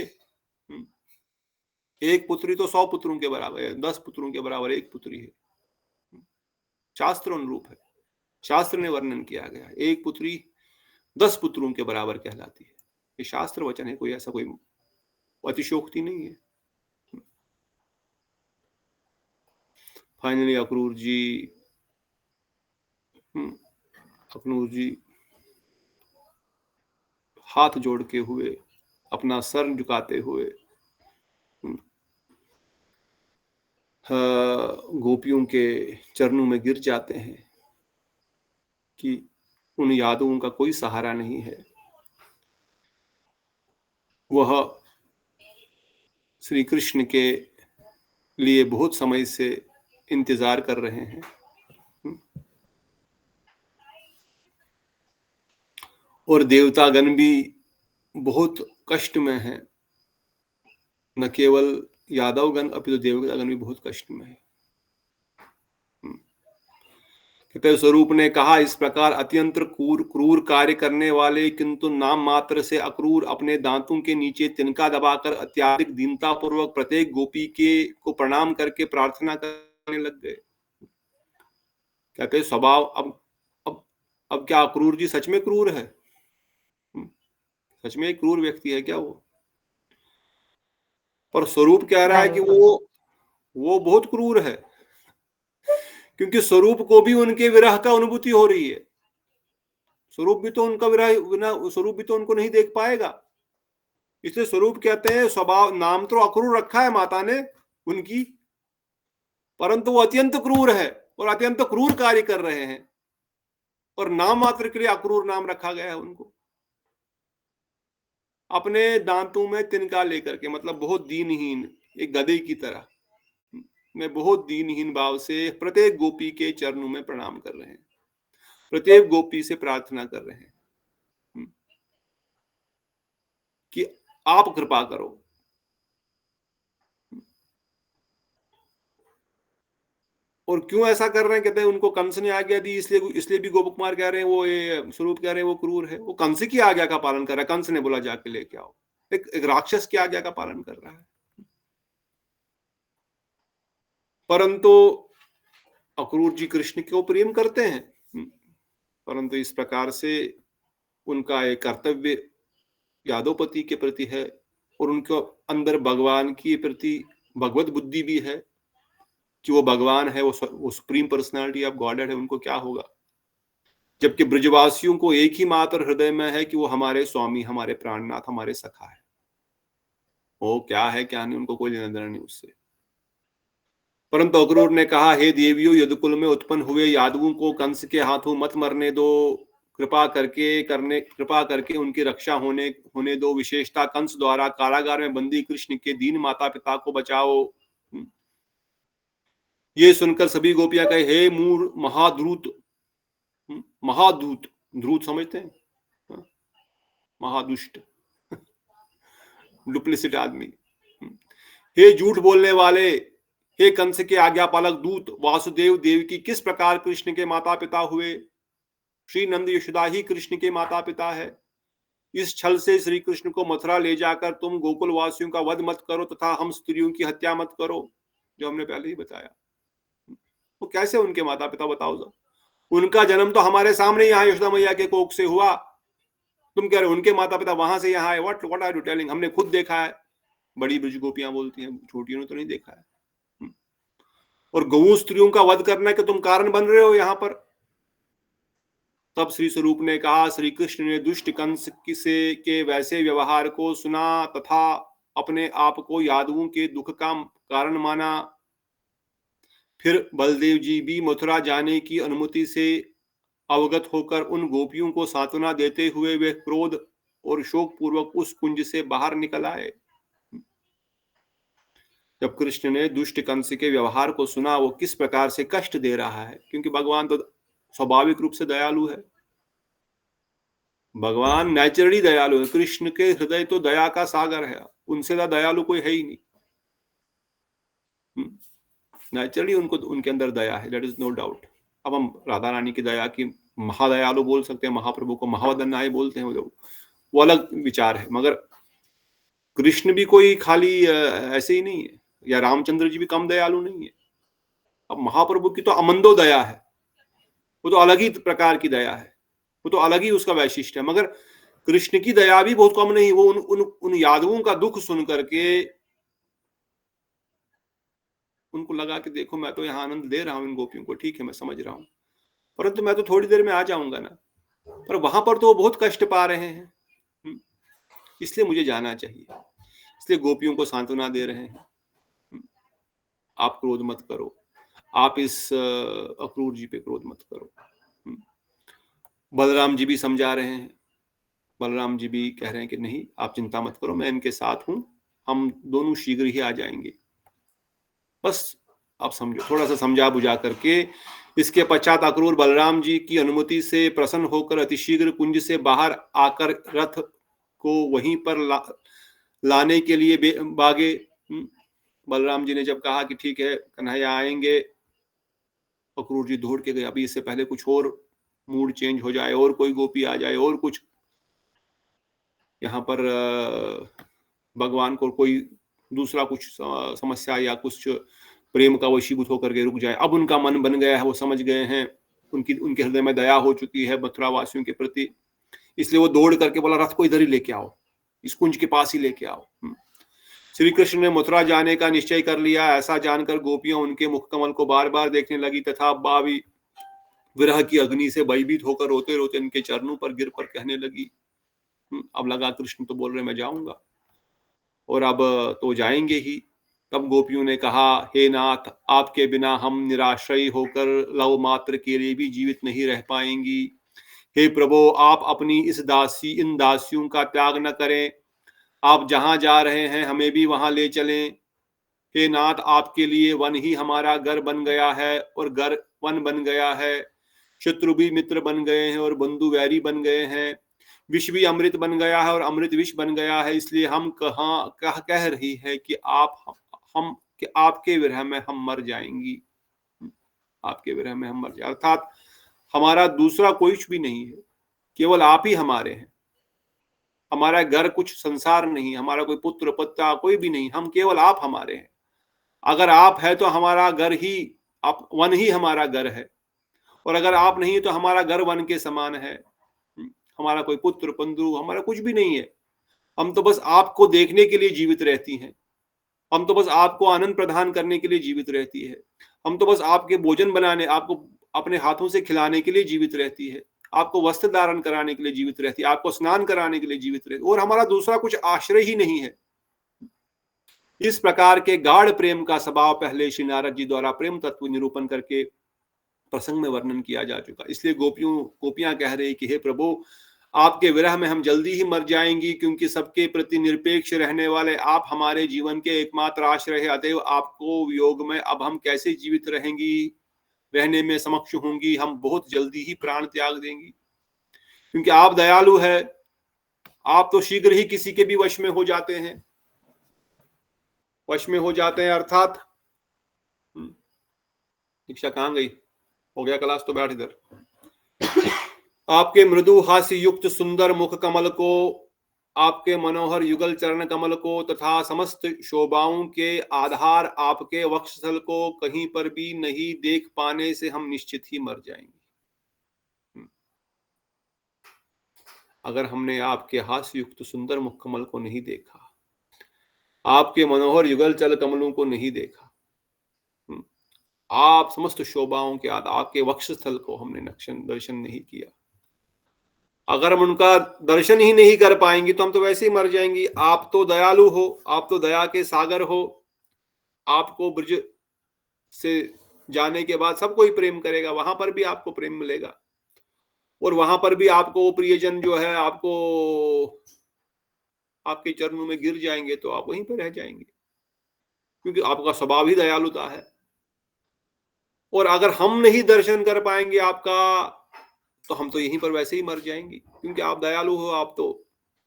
एक पुत्री तो 100 पुत्रों के बराबर है, 10 पुत्रों के बराबर एक पुत्री है, शास्त्र अनुरूप है, शास्त्र ने वर्णन किया गया, एक पुत्री 10 पुत्रों के बराबर कहलाती है, ये शास्त्र वचन है, कोई ऐसा कोई अतिशोक्ति नहीं है। फाइनली अक्रूर जी हाथ जोड़ते हुए, अपना सर झुकाते हुए गोपियों के चरणों में गिर जाते हैं कि उन यादवों का कोई सहारा नहीं है, वह श्री कृष्ण के लिए बहुत समय से इंतजार कर रहे हैं। और देवतागण भी बहुत कष्ट में हैं, न केवल यादवगण अपितु देवतागण भी बहुत कष्ट में है। कहते स्वरूप ने कहा, इस प्रकार अत्यंत क्रूर कार्य करने वाले किंतु नाम मात्र से अक्रूर अपने दांतों के नीचे तिनका दबाकर अत्याधिक दीनता पूर्वक प्रत्येक गोपी को प्रणाम करके प्रार्थना करने लग गए। कहते स्वभाव अब क्या अक्रूर जी सच में क्रूर है? सच में एक क्रूर व्यक्ति है क्या वो? पर स्वरूप कह रहा है कि वो बहुत क्रूर है, क्योंकि स्वरूप को भी उनके विरह का अनुभूति हो रही है। स्वरूप भी तो उनका विरह, स्वरूप भी तो उनको नहीं देख पाएगा। इसलिए स्वरूप कहते हैं स्वभाव, नाम तो अक्रूर रखा है माता ने उनकी, परंतु वो अत्यंत क्रूर है और अत्यंत क्रूर कार्य कर रहे हैं, और नाम मात्र के लिए अक्रूर नाम रखा गया है उनको। अपने दांतों में तिनका लेकर के, मतलब बहुत दीनहीन, एक गधे की तरह में बहुत दीनहीन भाव से प्रत्येक गोपी के चरणों में प्रणाम कर रहे हैं, प्रत्येक गोपी से प्रार्थना कर रहे हैं कि आप कृपा करो। और क्यों ऐसा कर रहे हैं? कहते हैं उनको कंस ने आज्ञा दी, इसलिए भी गोप कुमार कह रहे हैं, वो ये स्वरूप कह रहे हैं वो क्रूर है। वो कंस की आज्ञा का पालन कर रहा है। कंस ने बोला जाके लेके आओ। एक राक्षस की आज्ञा का पालन कर रहा है। परंतु अक्रूर जी कृष्ण को प्रेम करते हैं, परंतु इस प्रकार से उनका एक कर्तव्य यादवपति के प्रति है, और उनके अंदर भगवान की प्रति भगवत बुद्धि भी है कि वो भगवान है, वो सुप्रीम पर्सनालिटी ऑफ गॉडेड है। उनको क्या होगा? जबकि ब्रजवासियों को एक ही मात्र हृदय में है कि वो हमारे स्वामी, हमारे प्राणनाथ, हमारे सखा है। वो क्या है क्या नहीं, उनको कोई लेना देना नहीं उससे। परंतु अक्रूर ने कहा, हे देवियों, यदुकुल में उत्पन्न हुए यादवों को कंस के हाथों मत मरने दो। कृपा करके उनकी रक्षा होने दो। विशेषता कंस द्वारा कारागार में बंदी कृष्ण के दीन माता पिता को बचाओ। ये सुनकर सभी गोपियां कहे, हे मूर महाद्रूत, महादूत, ध्रुत समझते हैं, महादुष्ट, डुप्लिसिट आदमी, हे झूठ बोलने वाले, हे कंस के आज्ञापालक दूत, वासुदेव देवकी किस प्रकार कृष्ण के माता पिता हुए? श्री नंद यशोदा ही कृष्ण के माता पिता है। इस छल से श्री कृष्ण को मथुरा ले जाकर तुम गोकुल वासियों का वध मत करो तथा हम स्त्रियों की हत्या मत करो, जो हमने पहले ही बताया। वो कैसे उनके माता पिता बताओ? उनका जन्म तो हमारे सामने यहाँ यशोदा मैया के कोख से हुआ। तुम कह रहे उनके माता पिता वहां से यहाँ आए? What are you telling? हमने खुद देखा है। बड़ी ब्रज गोपियां बोलती हैं, छोटियों ने तो नहीं देखा है। और गौ स्त्रियों का वध करने के तुम कारण बन रहे हो यहाँ पर। तब श्री स्वरूप ने कहा, श्री कृष्ण ने दुष्ट कंस के वैसे व्यवहार को सुना तथा अपने आप को यादवों के दुख का कारण माना। फिर बलदेव जी भी मथुरा जाने की अनुमति से अवगत होकर उन गोपियों को सांत्वना देते हुए वे क्रोध और शोक पूर्वक उस कुंज से बाहर निकल आए। जब कृष्ण ने दुष्ट कंस के व्यवहार को सुना, वो किस प्रकार से कष्ट दे रहा है, क्योंकि भगवान तो स्वाभाविक रूप से दयालु है। भगवान नेचुरली दयालु है। कृष्ण के हृदय तो दया का सागर है, उनसे दयालु कोई है ही नहीं। नेचुरली उनके अंदर दया है, दैट इज नो डाउट। अब हम राधा रानी की दया की महादयालु बोल सकते हैं, महाप्रभु को महावदन्नाय बोलते हैं, वो अलग विचार है। मगर कृष्ण भी कोई खाली ऐसे ही नहीं है, या रामचंद्र जी भी कम दयालु नहीं है। अब महाप्रभु की तो अमंदो दया है, वो तो अलग ही प्रकार की दया है, वो तो अलग ही उसका वैशिष्ट्य है। मगर कृष्ण की दया भी बहुत कम नहीं। वो उन यादवों का दुख सुन करके उनको लगा कि देखो मैं तो यहाँ आनंद दे रहा हूँ इन गोपियों को, ठीक है मैं समझ रहा हूँ, परंतु मैं तो थोड़ी देर में आ जाऊंगा ना। पर वहां पर तो वो बहुत कष्ट पा रहे हैं, इसलिए मुझे जाना चाहिए। इसलिए गोपियों को सांत्वना दे रहे हैं। आप क्रोध मत करो, आप इस अक्रूर जी पे क्रोध मत करो। बलराम जी भी समझा रहे हैं, बलराम जी भी कह रहे हैं कि नहीं आप चिंता मत करो, मैं इनके साथ हूं, हम दोनों शीघ्र ही आ जाएंगे। बस आप समझो, थोड़ा सा समझा बुझा करके। इसके पश्चात अक्रूर बलराम जी की अनुमति से प्रसन्न होकर अतिशीघ्र कुंज से बाहर आकर रथ को वहीं पर लाने के लिए भागे। बलराम जी ने जब कहा कि ठीक है कन्हैया आएंगे, अक्रूर जी दौड़ के गए। अभी इससे पहले कुछ और मूड चेंज हो जाए और कोई गोपी आ जाए और कुछ यहाँ पर भगवान को कोई दूसरा कुछ समस्या या कुछ प्रेम का वशीभूत होकर के रुक जाए। अब उनका मन बन गया है, वो समझ गए हैं, उनके हृदय में दया हो चुकी है मथुरा वासियों के प्रति। इसलिए वो दौड़ करके बोला रथ को इधर ही लेके आओ, इस कुंज के पास ही लेके आओ। श्री कृष्ण ने मथुरा जाने का निश्चय कर लिया। ऐसा जानकर गोपियां उनके मुखकमल को बार बार देखने लगी तथा बावी विरह की अग्नि से भयभीत होकर रोते रोते उनके चरणों पर गिर पर कहने लगी। अब लगा कृष्ण तो बोल रहे मैं जाऊंगा और अब तो जाएंगे ही। तब गोपियों ने कहा हे नाथ, आपके बिना हम निराश्रयी होकर लव मात्र के लिए भी जीवित नहीं रह पाएंगी। हे प्रभु, आप अपनी इन दासियों का त्याग न करें, आप जहां जा रहे हैं हमें भी वहां ले चलें। हे नाथ, आपके लिए वन ही हमारा घर बन गया है और घर वन बन गया है। शत्रु भी मित्र बन गए हैं और बंधु वैरी बन गए हैं। विष भी अमृत बन गया है और अमृत विष बन गया है। इसलिए हम कह रही है कि आपके विरह में हम मर जाएंगी, आपके विरह में हम मर जाए। अर्थात हमारा दूसरा कोई भी नहीं है, केवल आप ही हमारे हैं। हमारा घर कुछ संसार नहीं, हमारा कोई पुत्र पत्ता कोई भी नहीं, हम केवल आप हमारे हैं। अगर आप है तो हमारा घर ही, आप वन ही हमारा घर है, और अगर आप नहीं तो हमारा घर वन के समान है। हमारा कोई पुत्र बंधु हमारा कुछ भी नहीं है। हम तो बस आपको देखने के लिए जीवित रहती हैं, हम तो बस आपको आनंद प्रदान करने के लिए जीवित रहती है, हम तो बस आपके भोजन बनाने, आपको अपने हाथों से खिलाने के लिए जीवित रहती है, आपको वस्त्र धारण कराने के लिए जीवित रहती है, आपको स्नान कराने के लिए जीवित रहती है, और हमारा दूसरा कुछ आश्रय ही नहीं है। इस प्रकार के गाढ़ प्रेम का स्वभाव पहले श्री नारद जी द्वारा प्रेम तत्व निरूपण करके प्रसंग में वर्णन किया जा चुका। इसलिए गोपियां कह रही कि हे प्रभु, आपके विरह में हम जल्दी ही मर जाएंगी, क्योंकि सबके प्रति निरपेक्ष रहने वाले आप हमारे जीवन के एकमात्र आश्रय है। अतएव आपको वियोग में अब हम कैसे जीवित रहेंगी, रहने में समक्ष होंगी। हम बहुत जल्दी ही प्राण त्याग देंगी, क्योंकि आप दयालु है, आप तो शीघ्र ही किसी के भी वश में हो जाते हैं, वश में हो जाते हैं। अर्थात दीक्षा कहां गई, हो गया क्लास तो बैठ इधर। आपके मृदु हास्य युक्त सुंदर मुख कमल को, आपके मनोहर युगल चरण कमल को तथा समस्त शोभाओं के आधार आपके वक्षस्थल को कहीं पर भी नहीं देख पाने से हम निश्चित ही मर जाएंगे। अगर हमने आपके हास्य युक्त सुंदर मुख कमल को नहीं देखा, आपके मनोहर युगल चल कमलों को नहीं देखा, आप समस्त शोभाओं के आधार आपके वक्षस्थल को हमने दर्शन नहीं किया, अगर हम उनका दर्शन ही नहीं कर पाएंगे तो हम तो वैसे ही मर जाएंगे। आप तो दयालु हो, आप तो दया के सागर हो, आपको ब्रज से जाने के बाद सब कोई प्रेम करेगा, वहां पर भी आपको प्रेम मिलेगा, और वहां पर भी आपको प्रियजन जो है आपको आपके चरणों में गिर जाएंगे तो आप वहीं पर रह जाएंगे, क्योंकि आपका स्वभाव ही दयालुता है। और अगर हम नहीं दर्शन कर पाएंगे आपका, तो हम तो यहीं पर वैसे ही मर जाएंगे, क्योंकि आप दयालु हो, आप तो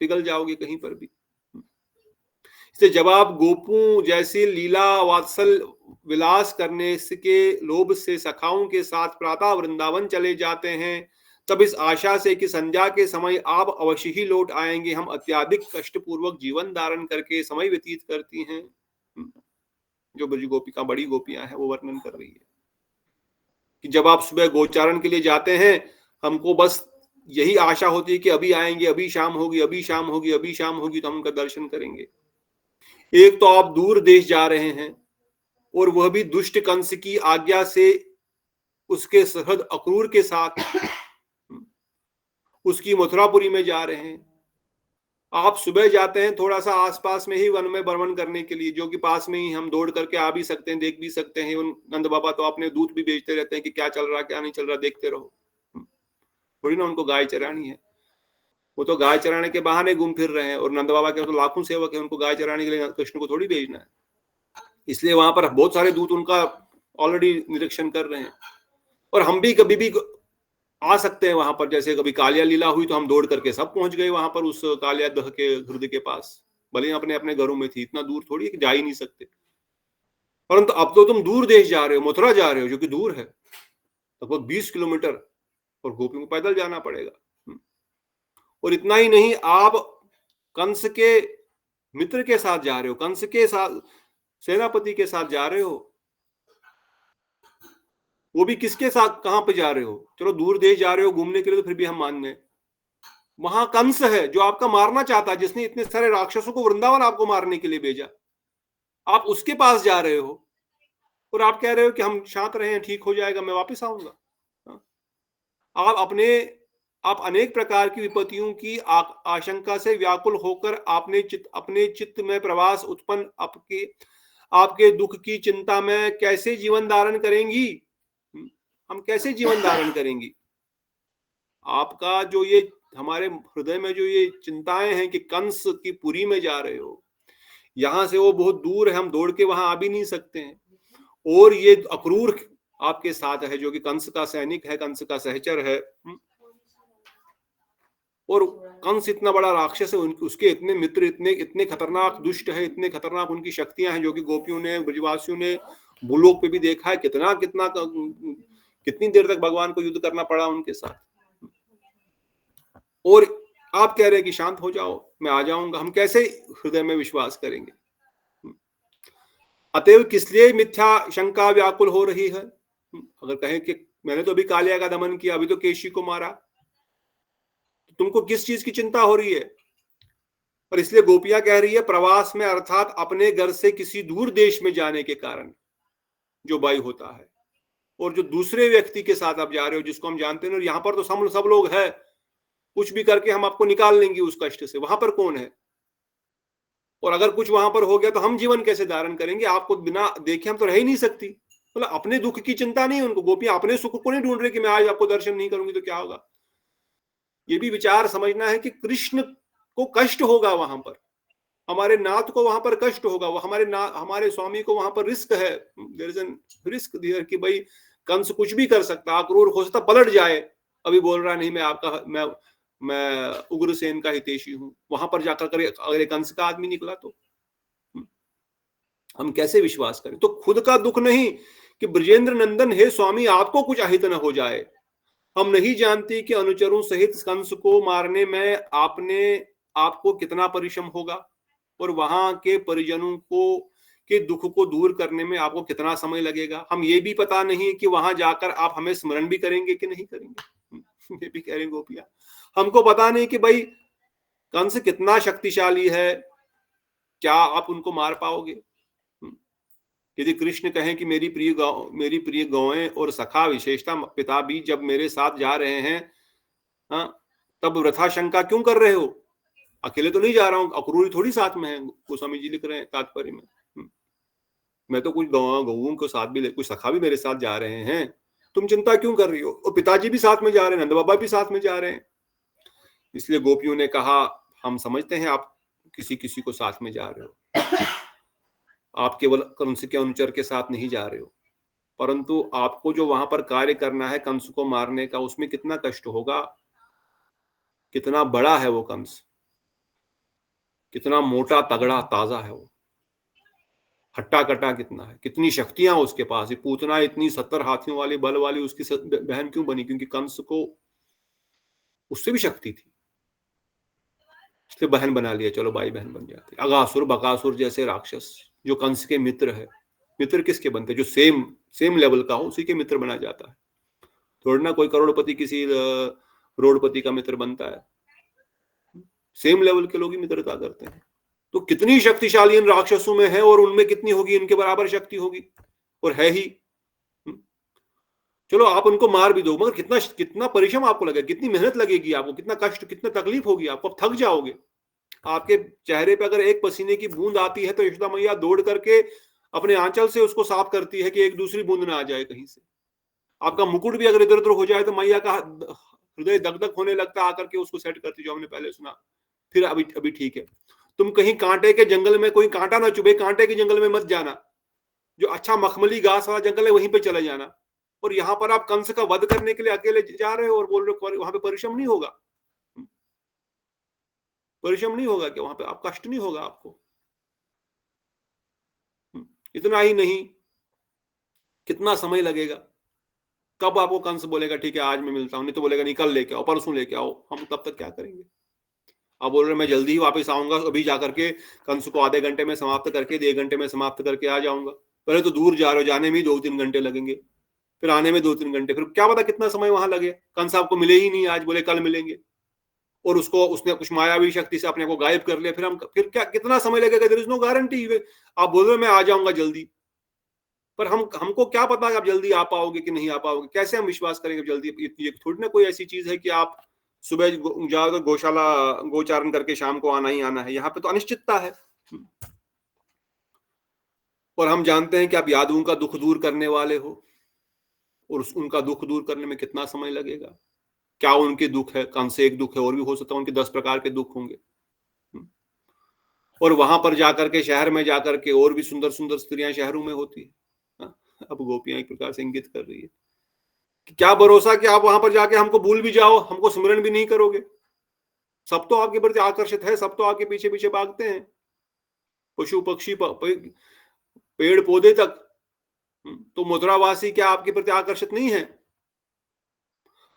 पिघल जाओगे कहीं पर भी। इसलिए जब आप गोपों जैसे लीला वात्सल विलास करने के लोभ से सखाओं के साथ प्रातः वृंदावन चले जाते हैं, तब इस आशा से कि संध्या के समय आप अवश्य ही लौट आएंगे, हम अत्यधिक कष्टपूर्वक जीवन धारण करके समय व्यतीत करती हैं। जो ब्रज गोपिका बड़ी गोपियां हैं वो वर्णन कर रही है कि जब आप सुबह गोचारण के लिए जाते हैं, हमको बस यही आशा होती है कि अभी आएंगे, अभी शाम होगी, अभी शाम होगी, अभी शाम होगी तो हम उनका दर्शन करेंगे। एक तो आप दूर देश जा रहे हैं, और वह भी दुष्ट कंस की आज्ञा से उसके सहृद अक्रूर के साथ उसकी मथुरापुरी में जा रहे हैं। आप सुबह जाते हैं थोड़ा सा आसपास में ही वन में भ्रमण करने के लिए, जो कि पास में ही हम दौड़ करके आ भी सकते हैं, देख भी सकते हैं। उन नंद बाबा तो अपने दूध भी बेचते रहते हैं कि क्या चल रहा क्या नहीं चल रहा देखते रहो, थोड़ी ना उनको गाय चरानी है। वो तो गाय चराने के बहाने घूम फिर रहे हैं, और नंद बाबा के तो लाखों सेवक है, उनको गाय चराने के लिए कृष्ण को थोड़ी भेजना है। इसलिए वहां पर बहुत सारे दूत उनका ऑलरेडी निरीक्षण कर रहे हैं। और हम भी कभी भी आ सकते हैं वहां पर, जैसे कभी कालिया लीला हुई तो हम दौड़ करके सब पहुंच गए वहां पर उस कालिया दह के हृदय के पास, भले ही अपने अपने घरों में थी, इतना दूर थोड़ी है कि जा ही नहीं सकते। परंतु अब तो तुम दूर देश जा रहे हो, मथुरा जा रहे हो, जो कि दूर है लगभग 20 किलोमीटर, और गोपियों को पैदल जाना पड़ेगा। और इतना ही नहीं, आप कंस के मित्र के साथ जा रहे हो, कंस के साथ सेनापति के साथ जा रहे हो, वो भी किसके साथ, कहां पे जा रहे हो? चलो दूर देश जा रहे हो घूमने के लिए तो फिर भी हम मान लें, वहां कंस है जो आपका मारना चाहता है, जिसने इतने सारे राक्षसों को वृंदावन आपको मारने के लिए भेजा, आप उसके पास जा रहे हो और आप कह रहे हो कि हम शांत रहे, ठीक हो जाएगा, मैं वापस आऊंगा। आप अनेक प्रकार की विपत्तियों की आशंका से व्याकुल होकर अपने चित्त में प्रवास उत्पन्न आपके दुख की चिंता में कैसे जीवन धारण करेंगी? हम कैसे जीवन धारण करेंगी? आपका जो ये हमारे हृदय में जो ये चिंताएं हैं कि कंस की पुरी में जा रहे हो, यहां से वो बहुत दूर है, हम दौड़ के वहां आ भी नहीं सकते हैं, और ये अक्रूर आपके साथ है जो कि कंस का सैनिक है, कंस का सहचर है, और कंस इतना बड़ा राक्षस है, उसके इतने मित्र इतने खतरनाक दुष्ट है, इतने खतरनाक उनकी शक्तियां हैं, जो कि गोपियों ने ब्रजवासियों ने भूलोक पे भी देखा है, कितनी देर तक भगवान को युद्ध करना पड़ा उनके साथ। और आप कह रहे हैं कि शांत हो जाओ, मैं आ जाऊंगा, हम कैसे हृदय में विश्वास करेंगे? अतएव किस लिए मिथ्या शंका व्याकुल हो रही है? अगर कहें कि मैंने तो अभी कालिया का दमन किया, अभी तो केशी को मारा, तो तुमको किस चीज की चिंता हो रही है? और इसलिए गोपियां कह रही है प्रवास में, अर्थात अपने घर से किसी दूर देश में जाने के कारण जो भय होता है, और जो दूसरे व्यक्ति के साथ आप जा रहे हो जिसको हम जानते हैं, और यहाँ पर तो सब लोग है, कुछ भी करके हम आपको निकाल लेंगे उस कष्ट से, वहां पर कौन है? और अगर कुछ वहां पर हो गया तो हम जीवन कैसे धारण करेंगे? आपको बिना देखे हम तो रह ही नहीं सकती। मतलब अपने दुख की चिंता नहीं उनको, गोपियां अपने सुख को नहीं ढूंढ रही कि मैं आज आपको दर्शन नहीं करूंगी तो क्या होगा। ये भी विचार समझना है कि कृष्ण को कष्ट होगा वहां पर, हमारे नाथ को वहां पर कष्ट होगा, वो हमारे स्वामी को वहां पर रिस्क है, there is an risk there कि भाई कंस कुछ भी कर सकता, अक्रूर हो सकता पलट जाए, अभी बोल रहा नहीं मैं उग्रसेन का हितैषी हूं, वहां पर जाकर अगर कंस का आदमी निकला तो हम कैसे विश्वास करें? तो खुद का दुख नहीं कि ब्रजेंद्र नंदन हे स्वामी आपको कुछ अहित न हो जाए, हम नहीं जानते कि अनुचरों सहित कंस को मारने में आपको कितना परिश्रम होगा, और वहां के परिजनों के दुख को दूर करने में आपको कितना समय लगेगा। हम ये भी पता नहीं कि वहां जाकर आप हमें स्मरण भी करेंगे कि नहीं करेंगे। ये भी कह रहे गोपियां, हमको पता नहीं कि भाई कंस कितना शक्तिशाली है, क्या आप उनको मार पाओगे? यदि कृष्ण कहें कि मेरी प्रिय गौएं और सखा विशेषता पिता भी जब मेरे साथ जा रहे हैं, तब वृथा शंका क्यों कर रहे हो? अकेले तो नहीं जा रहा हूं, अक्रूरी थोड़ी साथ में है, गोस्वामी जी लिख रहे हैं तात्पर्य में, मैं तो कुछ गौओं को साथ भी, कुछ सखा भी मेरे साथ जा रहे हैं, तुम चिंता क्यों कर रही हो? और पिताजी भी साथ में जा रहे हैं, नंद बाबा भी साथ में जा रहे हैं। इसलिए गोपियों ने कहा हम समझते हैं आप किसी को साथ में जा रहे हो, आप केवल कंस के अनुचर के साथ नहीं जा रहे हो, परंतु आपको जो वहां पर कार्य करना है कंस को मारने का, उसमें कितना कष्ट होगा, कितना बड़ा है वो कंस, कितना मोटा तगड़ा ताजा है वो, हट्टा कट्टा कितना है, कितनी शक्तियां उसके पास। ये पूतना इतनी 70 हाथियों वाली बल वाली उसकी बहन क्यों बनी? क्योंकि कंस को उससे भी शक्ति थी, इसलिए बहन बना लिया, चलो भाई बहन बन जाती। अगासुर बकासुर जैसे राक्षस जो कंस के मित्र है, मित्र किसके बनते? जो सेम लेवल का हो उसी के मित्र बना जाता है, थोड़ा ना कोई करोड़पति किसी रोडपति का मित्र बनता है, सेम लेवल के लोग ही मित्रता करते हैं। तो कितनी शक्तिशाली इन राक्षसों में है, और उनमें कितनी होगी, इनके बराबर शक्ति होगी, और है ही। चलो आप उनको मार भी दो, मगर कितना परिश्रम आपको लगेगा, कितनी मेहनत लगेगी आपको, कितना कष्ट, कितना तकलीफ होगी आपको, आप थक जाओगे। आपके चेहरे पे अगर एक पसीने की बूंद आती है तो यशोदा मैया दौड़ करके अपने आंचल से उसको साफ करती है कि एक दूसरी बूंद ना आ जाए कहीं से। आपका मुकुट भी अगर इधर उधर हो जाए तो मैया का हृदय दग दग होने लगता, आकर के उसको सेट करती, जो हमने पहले सुना। फिर अभी ठीक है। तुम कहीं कांटे के जंगल में, कोई कांटा ना चुभे, कांटे के जंगल में मत जाना, जो अच्छा मखमली घास वाला जंगल है वहीं पे चले जाना। और यहाँ पर आप कंस का वध करने के लिए अकेले जा रहे हो और बोल रहे हो वहां पे परिश्रम नहीं होगा। परिश्रम नहीं होगा क्या वहां पे? आप कष्ट नहीं होगा आपको? इतना ही नहीं, कितना समय लगेगा? कब आपको कंस बोलेगा ठीक है आज मैं मिलता हूं, नहीं तो बोलेगा नहीं कल लेके आओ, परसों लेके आओ। हम तब तक क्या करेंगे? आप बोल रहे मैं जल्दी ही वापस आऊंगा, अभी जाकर के कंस को आधे घंटे में समाप्त करके, 1 घंटे में समाप्त करके आ जाऊंगा। पहले तो दूर जा रहे हो, जाने में ही 2-3 घंटे लगेंगे, फिर आने में 2-3 घंटे, फिर क्या पता कितना समय वहां लगे। कंस आपको मिले ही नहीं, आज बोले कल मिलेंगे, और उसको उसने कुछ मायावी शक्ति से अपने को गायब कर लिया, फिर क्या कितना समय लगेगा? There is no guarantee. आप बोल रहे मैं आ जाऊंगा जल्दी, पर हमको क्या पता कि आप जल्दी आ पाओगे कि नहीं आ पाओगे? कैसे हम विश्वास करेंगे जल्दी? ये थोड़ी ना कोई ऐसी चीज है कि आप सुबह जाओ तो गौशाला गोचारण करके शाम को आना ही आना है। यहाँ पे तो अनिश्चितता है। और हम जानते हैं कि आप यादवों का दुख दूर करने वाले हो, और उनका दुख दूर करने में कितना समय लगेगा? क्या उनके दुख है? कंस से एक दुख है, और भी हो सकता है उनके 10 प्रकार के दुख होंगे। और वहां पर जाकर के, शहर में जाकर के, और भी सुंदर सुंदर स्त्रियां शहरों में होती है। अब गोपियां एक प्रकार से इंगित कर रही है कि क्या भरोसा कि आप वहां पर जाके हमको भूल भी जाओ, हमको स्मरण भी नहीं करोगे। सब तो आपके प्रति आकर्षित है, सब तो आपके पीछे पीछे भागते हैं, पशु पक्षी पेड़ पौधे तक। तो मथुरावासी क्या आपके प्रति आकर्षित नहीं है?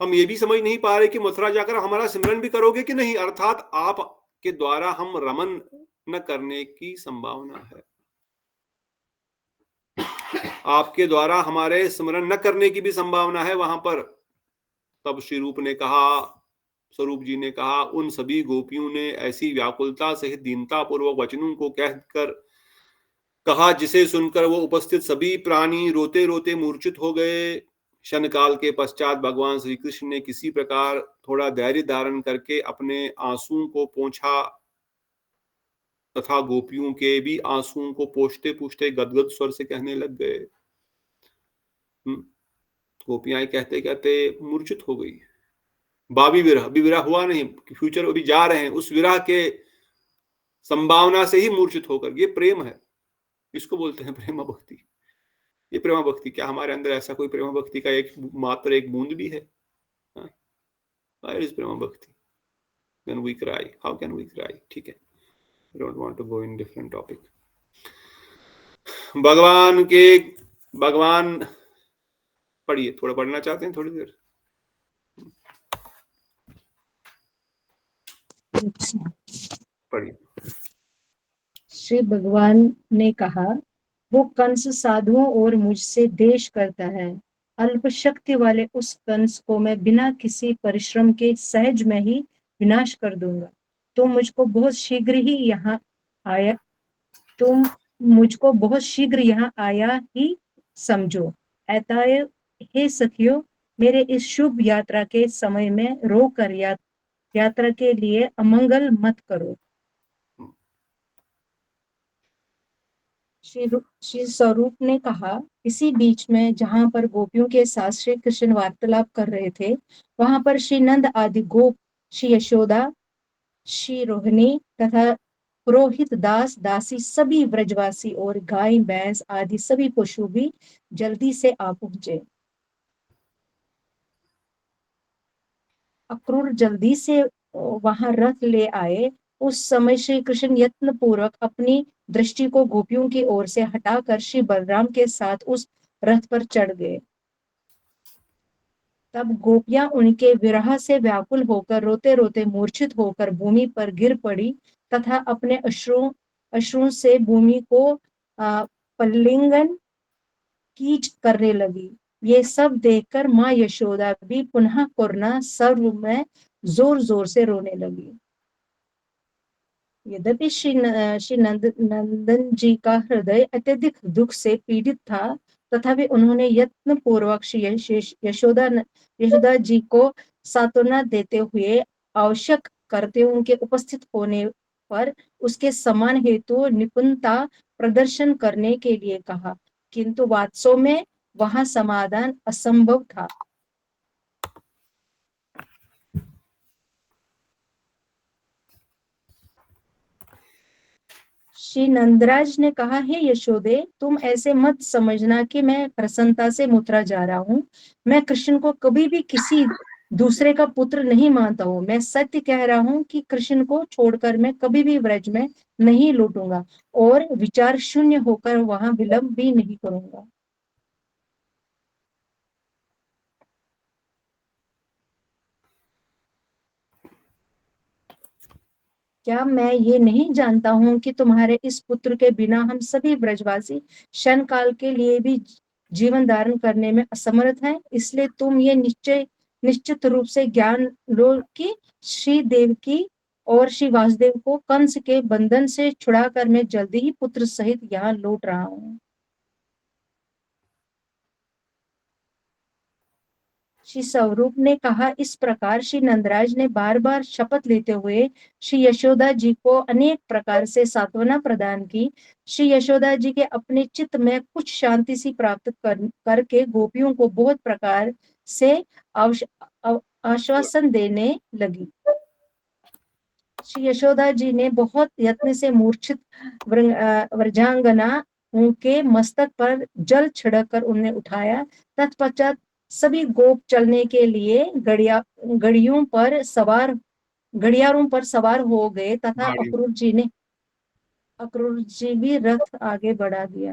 हम ये भी समझ नहीं पा रहे कि मथुरा जाकर हमारा सिमरन भी करोगे कि नहीं, अर्थात आप के द्वारा हम रमन न करने की संभावना है, आपके द्वारा हमारे स्मरण न करने की भी संभावना है वहां पर। तब श्री रूप ने कहा, स्वरूप जी ने कहा, उन सभी गोपियों ने ऐसी व्याकुलता सहित दीनता पूर्वक वचनों को कहकर कहा जिसे सुनकर वो उपस्थित सभी प्राणी रोते रोते मूर्छित हो गए। क्षण काल के पश्चात भगवान श्री कृष्ण ने किसी प्रकार थोड़ा धैर्य धारण करके अपने आंसुओं को पोंछा तथा गोपियों के भी आंसुओं को पोंछते पूछते गदगद स्वर से कहने लग गए। गोपियां कहते कहते मूर्छित हो गई। भावी विरह, अभी विरह हुआ नहीं, फ्यूचर अभी जा रहे हैं, उस विरह के संभावना से ही मूर्छित होकर। ये प्रेम है, इसको बोलते हैं प्रेमा भक्ति। ये प्रेमा भक्ति, क्या हमारे अंदर ऐसा कोई प्रेमा भक्ति का मात्र एक बूंद भी है? Where is प्रेमा भक्ति? When we cry, how can we cry? ठीक है, I don't want to go in different topic. भगवान पढ़िए, थोड़ा पढ़ना चाहते हैं थोड़ी देर? पढ़िए।
श्री भगवान ने कहा, वो कंस साधुओं और मुझसे देश करता है। अल्प शक्ति वाले उस कंस को मैं बिना किसी परिश्रम के सहज में ही विनाश कर दूंगा। तुम मुझको बहुत शीघ्र यहाँ आया ही समझो। अतएव हे सखियों, मेरे इस शुभ यात्रा के समय में रोकर यात्रा के लिए अमंगल मत करो। श्री स्वरूप ने कहा, इसी बीच में जहां पर गोपियों के साथ श्री कृष्ण वार्तालाप कर रहे थे, वहां पर श्री नंद आदि गोप, श्री यशोदा, श्री रोहिणी तथा पुरोहित दास दासी, सभी ब्रजवासी और गाय भैंस आदि सभी पशु भी जल्दी से आ पहुंचे। अक्रूर जल्दी से वहां रथ ले आए। उस समय श्री कृष्ण यत्न पूर्वक अपनी दृष्टि को गोपियों की ओर से हटाकर श्री बलराम के साथ उस रथ पर चढ़ गए। तब गोपियां उनके विरह से व्याकुल होकर रोते रोते मूर्छित होकर भूमि पर गिर पड़ी तथा अपने अश्रुओं से भूमि को पल्लिंगन कीच करने लगी। ये सब देखकर माँ यशोदा भी पुनः करुणा सर्व में जोर जोर से रोने लगी। यद्यपि श्री नंदन जी का हृदय अत्यधिक दुख से पीड़ित था, तथापि उन्होंने यत्न पूर्वक श्री यशोदा जी को सांत्वना देते हुए आवश्यक करते उनके उपस्थित होने पर उसके समान हेतु निपुणता प्रदर्शन करने के लिए कहा, किंतु वास्तव में वहां समाधान असंभव था। श्री नंदराज ने कहा, हे यशोदे, तुम ऐसे मत समझना कि मैं प्रसन्नता से मुतरा जा रहा हूँ। मैं कृष्ण को कभी भी किसी दूसरे का पुत्र नहीं मानता हूँ। मैं सत्य कह रहा हूँ कि कृष्ण को छोड़कर मैं कभी भी व्रज में नहीं लौटूंगा और विचार शून्य होकर वहां विलंब भी नहीं करूंगा। क्या मैं ये नहीं जानता हूँ कि तुम्हारे इस पुत्र के बिना हम सभी ब्रजवासी क्षण काल के लिए भी जीवन धारण करने में असमर्थ हैं। इसलिए तुम ये निश्चित रूप से ज्ञान लो कि श्री देवकी और श्री वासुदेव को कंस के बंधन से छुड़ाकर मैं जल्दी ही पुत्र सहित यहाँ लौट रहा हूँ। श्री स्वरूप ने कहा, इस प्रकार श्री नंदराज ने बार बार शपथ लेते हुए श्री यशोदा जी को अनेक प्रकार से सांत्वना प्रदान की। श्री यशोदा जी के अपने चित्त में कुछ शांति सी प्राप्त करके गोपियों को बहुत प्रकार से आश्वासन देने लगी। श्री यशोदा जी ने बहुत यत्न से मूर्छित व्रजांगना के मस्तक पर जल छिड़क कर उन्हें उठाया। तत्पश्चात सभी गोप चलने के लिए गड़ियों पर सवार गड़ियारों पर सवार हो गए तथा अक्रूर जी भी रथ आगे बढ़ा दिया।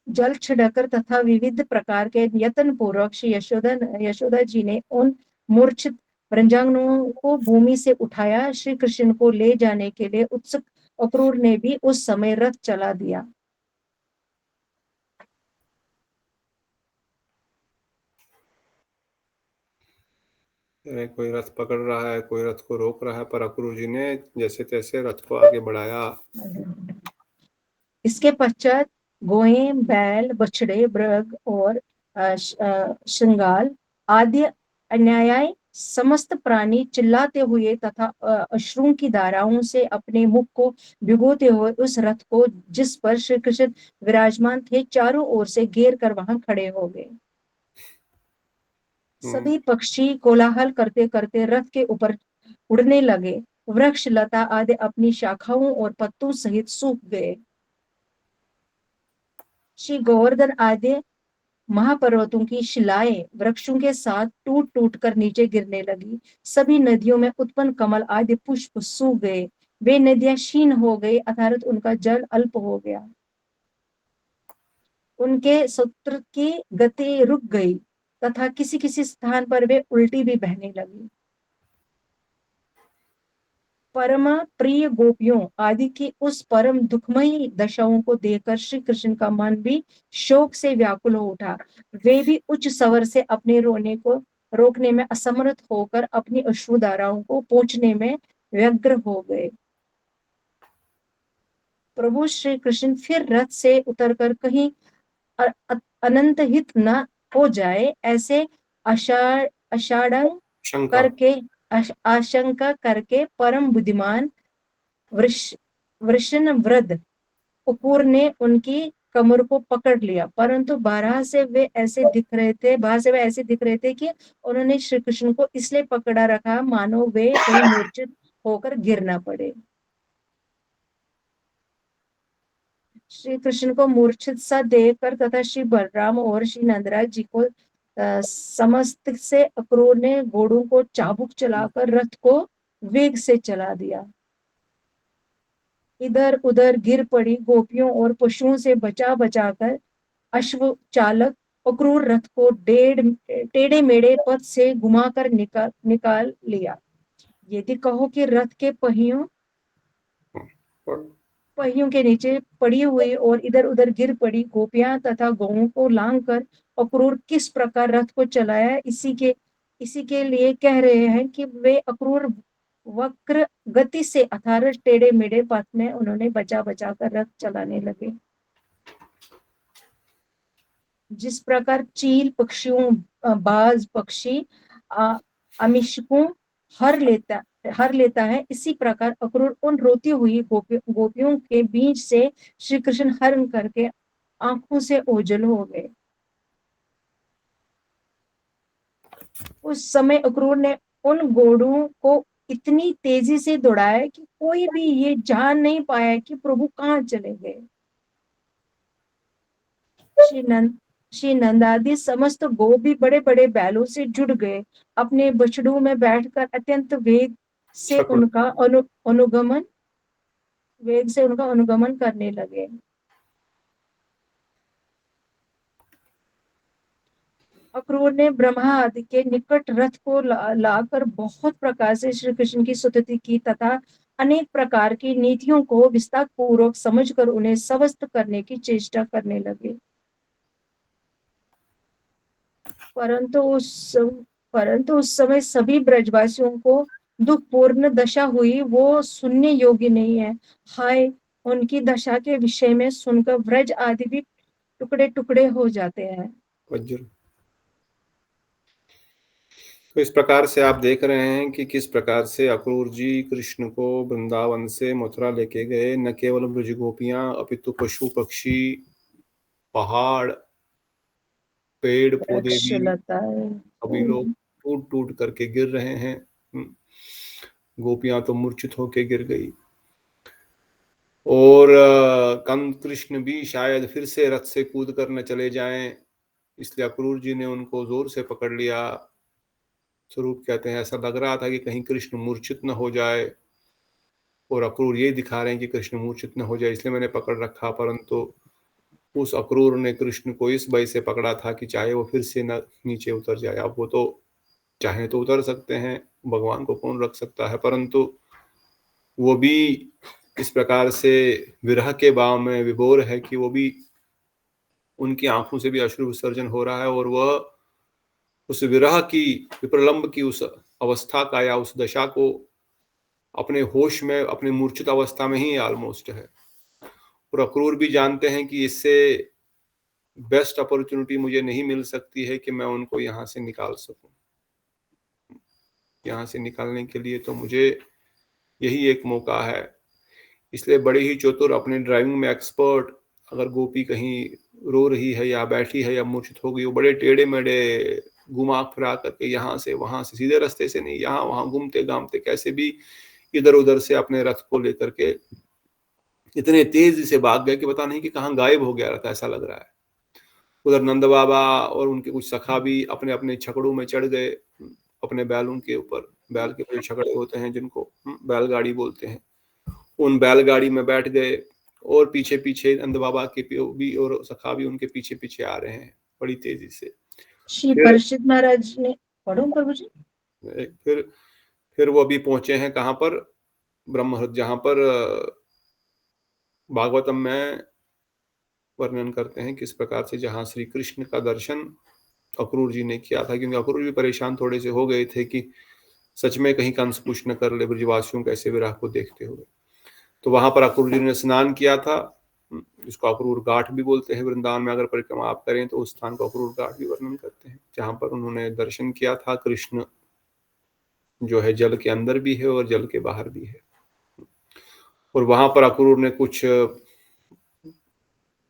जल छिड़कर तथा विविध प्रकार के यत्न पूर्वक श्री यशोदा जी ने उन मूर्छित व्रजांगनों को भूमि से उठाया। श्री कृष्ण को ले जाने के लिए उत्सुक अक्रूर ने भी उस समय रथ चला दिया।
कोई रथ पकड़ रहा है, कोई रथ को रोक रहा है, पर अक्रूर जी ने जैसे तैसे रथ को आगे बढ़ाया।
इसके पश्चात गोएं, बैल, बछड़े, मृग और श्रृंगाल आदि अन्याय समस्त प्राणी चिल्लाते हुए तथा अश्रुओं की धाराओं से अपने मुख को भिगोते हुए उस रथ को, जिस पर श्री कृष्ण विराजमान थे, चारों ओर से घेर कर वहां खड़े हो गए। सभी पक्षी कोलाहल करते करते रथ के ऊपर उड़ने लगे। वृक्ष, लता आदि अपनी शाखाओं और पत्तों सहित सूख गए। श्री गोवर्धन आदि महापर्वतों की शिलाएं वृक्षों के साथ टूट टूट कर नीचे गिरने लगी। सभी नदियों में उत्पन्न कमल आदि पुष्प सूख गए। वे नदियां क्षीण हो गई अर्थात उनका जल अल्प हो गया। उनके सूत्र की गति रुक गई तथा किसी किसी स्थान पर वे उल्टी भी बहने लगी। परम प्रिय गोपियों आदि की उस परम दुखमयी दशाओं को देखकर श्री कृष्ण का मन भी शोक से व्याकुल हो उठा। वे भी उच्च स्वर से अपने रोने को रोकने में असमर्थ होकर अपनी अश्रुधाराओं को पोंछने में व्यग्र हो गए। प्रभु श्री कृष्ण फिर रथ से उतरकर कहीं अनंत हित न हो जाए ऐसे आशंका करके परम बुद्धिमान वृषणवृद अक्रूर ने उनकी कमर को पकड़ लिया, परंतु बाहर से वे ऐसे दिख रहे थे कि उन्होंने श्री कृष्ण को इसलिए पकड़ा रखा मानो वे कहीं मूर्छित होकर गिर ना पड़े। श्री कृष्ण को मूर्छित सा देखकर तथा श्री बलराम और श्री नंदराज जी को समस्त से अक्रूर ने घोड़ों को चाबुक चलाकर रथ को वेग से चला दिया। इधर उधर गिर पड़ी गोपियों और पशुओं से बचा बचाकर अश्व चालक अक्रूर रथ को टेढ़े मेढ़े पथ से घुमाकर निकाल लिया। यदि कहो कि रथ के पहियों के नीचे पड़ी हुई और इधर उधर गिर पड़ी गोपियां तथा गौओं को लांघकर अक्रूर किस प्रकार रथ को चलाया, इसी के लिए कह रहे हैं कि वे अक्रूर वक्र गति से अर्थात टेढ़े मेढ़े पथ में उन्होंने बचा बचा कर रथ चलाने लगे। जिस प्रकार चील, पक्षियों, बाज पक्षी अमिशकों हर लेता है, इसी प्रकार अक्रूर उन रोती हुई गोपियों के बीच से श्री कृष्ण हरण करके आंखों से ओझल हो गए। उस समय अक्रूर ने उन घोड़ों को इतनी तेजी से दौड़ाया कि कोई भी ये जान नहीं पाया कि प्रभु कहाँ चले गए। श्री नंदादि समस्त गो भी बड़े बड़े बैलों से जुड़ गए, अपने बछड़ों में बैठकर अत्यंत वेग से उनका अनुगमन करने लगे। अक्रूर ने ब्रह्मा आदि के निकट रथ को लाकर बहुत प्रकार से श्री कृष्ण की स्तुति की तथा अनेक प्रकार की नीतियों को विस्तार पूर्वक समझकर उन्हें स्वस्थ करने की चेष्टा करने लगे। परंतु उस समय सभी ब्रजवासियों को दुखपूर्ण दशा हुई, वो सुनने योग्य नहीं है। हाय, उनकी दशा के विषय में सुनकर व्रज आदि भी टुकड़े टुकड़े हो जाते हैं।
तो इस प्रकार से आप देख रहे हैं कि किस प्रकार से अक्रूर जी कृष्ण को वृंदावन से मथुरा लेके गए। न केवल ब्रज गोपियां अपितु पशु पक्षी, पहाड़, पेड़ पौधे भी, सभी लोग टूट टूट करके गिर रहे हैं। गोपियां तो मूर्छित होके गिर गई और कंस कृष्ण भी शायद फिर से रथ से कूद कर न चले जाएं, इसलिए अक्रूर जी ने उनको जोर से पकड़ लिया। स्वरूप कहते हैं ऐसा लग रहा था कि कहीं कृष्ण मूर्छित न हो जाए, और अक्रूर ये दिखा रहे हैं कि कृष्ण मूर्छित न हो जाए, इसलिए मैंने पकड़ रखा। परंतु उस अक्रूर ने कृष्ण को इस भय से पकड़ा था कि चाहे वो फिर से न नीचे उतर जाए। अब वो तो चाहे तो उतर सकते हैं, भगवान को कौन रख सकता है, परंतु वो भी इस प्रकार से विरह के भाव में विभोर है कि वो भी, उनकी आंखों से भी अश्रु विसर्जन हो रहा है, और वह उस विरह की, विप्रलंब की उस अवस्था का या उस दशा को अपने होश में, अपने मूर्छित अवस्था में ही ऑलमोस्ट है। और अक्रूर भी जानते हैं कि इससे बेस्ट अपॉर्चुनिटी मुझे नहीं मिल सकती है कि मैं उनको यहाँ से निकाल सकूं। यहाँ से निकालने के लिए तो मुझे यही एक मौका है। इसलिए बड़े ही चतुर, अपने ड्राइविंग में एक्सपर्ट, अगर गोपी कहीं रो रही है या बैठी है या मूर्छित हो गई, वो बड़े टेढ़े मेढ़े घुमा फिरा करके यहाँ से वहां से, सीधे रास्ते से नहीं, यहाँ वहां घूमते घामते कैसे भी इधर उधर से अपने रथ को लेकर के इतने तेजी से भाग गए कि पता नहीं कि कहाँ गायब हो गया रथ, ऐसा लग रहा है। उधर नंद बाबा और उनके कुछ सखा भी अपने अपने छकड़ों में चढ़ गए, अपने बैलों के ऊपर, बैल के जो छकड़े होते हैं जिनको बैलगाड़ी बोलते हैं, उन बैलगाड़ी में बैठ गए, और पीछे पीछे नंद बाबा के भी और सखा भी उनके पीछे पीछे आ रहे हैं बड़ी तेजी से।
श्री परीक्षित महाराज ने, पढ़ो प्रभु जी।
फिर वो अभी पहुंचे हैं कहाँ पर, ब्रह्महृद, जहां पर भागवतम में वर्णन करते हैं किस प्रकार से जहां श्री कृष्ण का दर्शन अक्रूर जी ने किया था, क्योंकि अक्रूर भी परेशान थोड़े से हो गए थे कि सच में कहीं कंस कुछ न कर ले ब्रजवासियों के ऐसे विरह को देखते हुए। तो वहां पर अक्रूर जी ने स्नान किया था, जिसको अक्रूर घाट भी बोलते हैं। वृंदावन में अगर परिक्रमा आप करें तो उस स्थान को अक्रूर घाट भी वर्णन करते हैं, जहां पर उन्होंने दर्शन किया था। कृष्ण जो है जल के अंदर भी है और जल के बाहर भी है, और वहां पर अक्रूर ने कुछ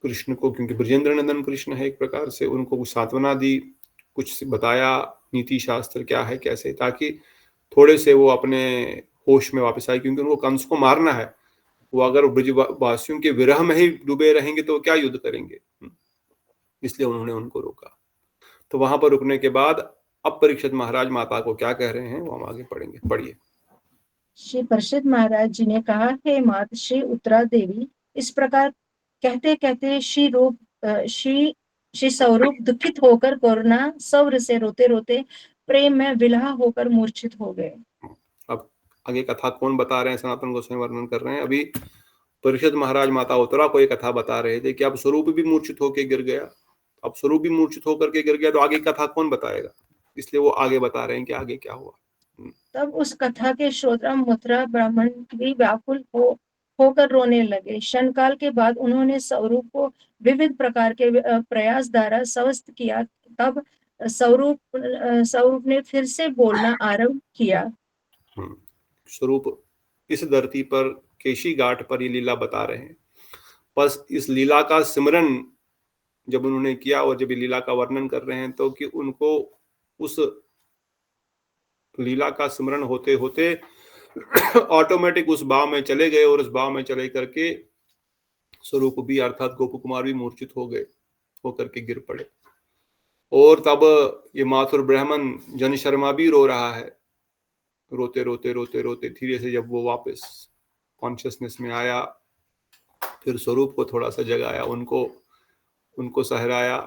कृष्ण को, क्योंकि ब्रजेंद्र नंदन कृष्ण है एक प्रकार से, उनको कुछ सांत्वना दी, कुछ बताया नीति शास्त्र क्या है कैसे, ताकि थोड़े से वो अपने होश में वापस आए, क्योंकि उनको कंस को मारना है। वो अगर ब्रजवासियों के विरह में ही डूबे रहेंगे तो क्या युद्ध करेंगे, इसलिए उन्होंने उनको रोका। तो वहां पर रुकने के बाद अब परीक्षित महाराज माता को क्या कह रहे हैं वो हम आगे पढ़ेंगे। पढ़िए।
श्री परीक्षित महाराज जी ने कहा, हे मात श्री उत्तरा देवी, इस प्रकार कहते कहते श्री स्वरूप दुखित होकर करुणा सौर से रोते रोते प्रेम में विलह होकर मूर्छित हो गए।
अब आगे कथा कौन बता रहे हैं, सनातन गोस्वामी वर्णन कर रहे हैं। अभी परीक्षित महाराज माता उत्तरा को एक कथा बता रहे थे कि अब स्वरूप भी मूर्छित होकर गिर गया। अब स्वरूप भी मूर्छित होकर के गिर गया तो आगे कथा कौन बताएगा, इसलिए वो आगे बता रहे हैं कि आगे क्या हुआ।
तब उस कथा के श्रोता मथुरा ब्राह्मण भी व्याकुल होकर रोने लगे। क्षण काल के बाद उन्होंने स्वरूप को विविध प्रकार के प्रयास द्वारा स्वस्थ किया। तब स्वरूप ने फिर से बोलना आरंभ किया।
स्वरूप इस धरती पर केशी घाट पर ये लीला बता रहे हैं। बस इस लीला का सिमरन जब उन्होंने किया और जब ये लीला का वर्णन कर रहे हैं तो कि उनको उस लीला का स्मरण होते होते ऑटोमेटिक उस भाव में चले गए और उस भाव में चले करके स्वरूप भी अर्थात गोप कुमार भी मूर्छित हो गए, होकर के गिर पड़े। और तब ये माथुर ब्राह्मण जन शर्मा भी रो रहा है। रोते रोते रोते रोते धीरे से जब वो वापस कॉन्शियसनेस में आया, फिर स्वरूप को थोड़ा सा जगाया, उनको सहराया,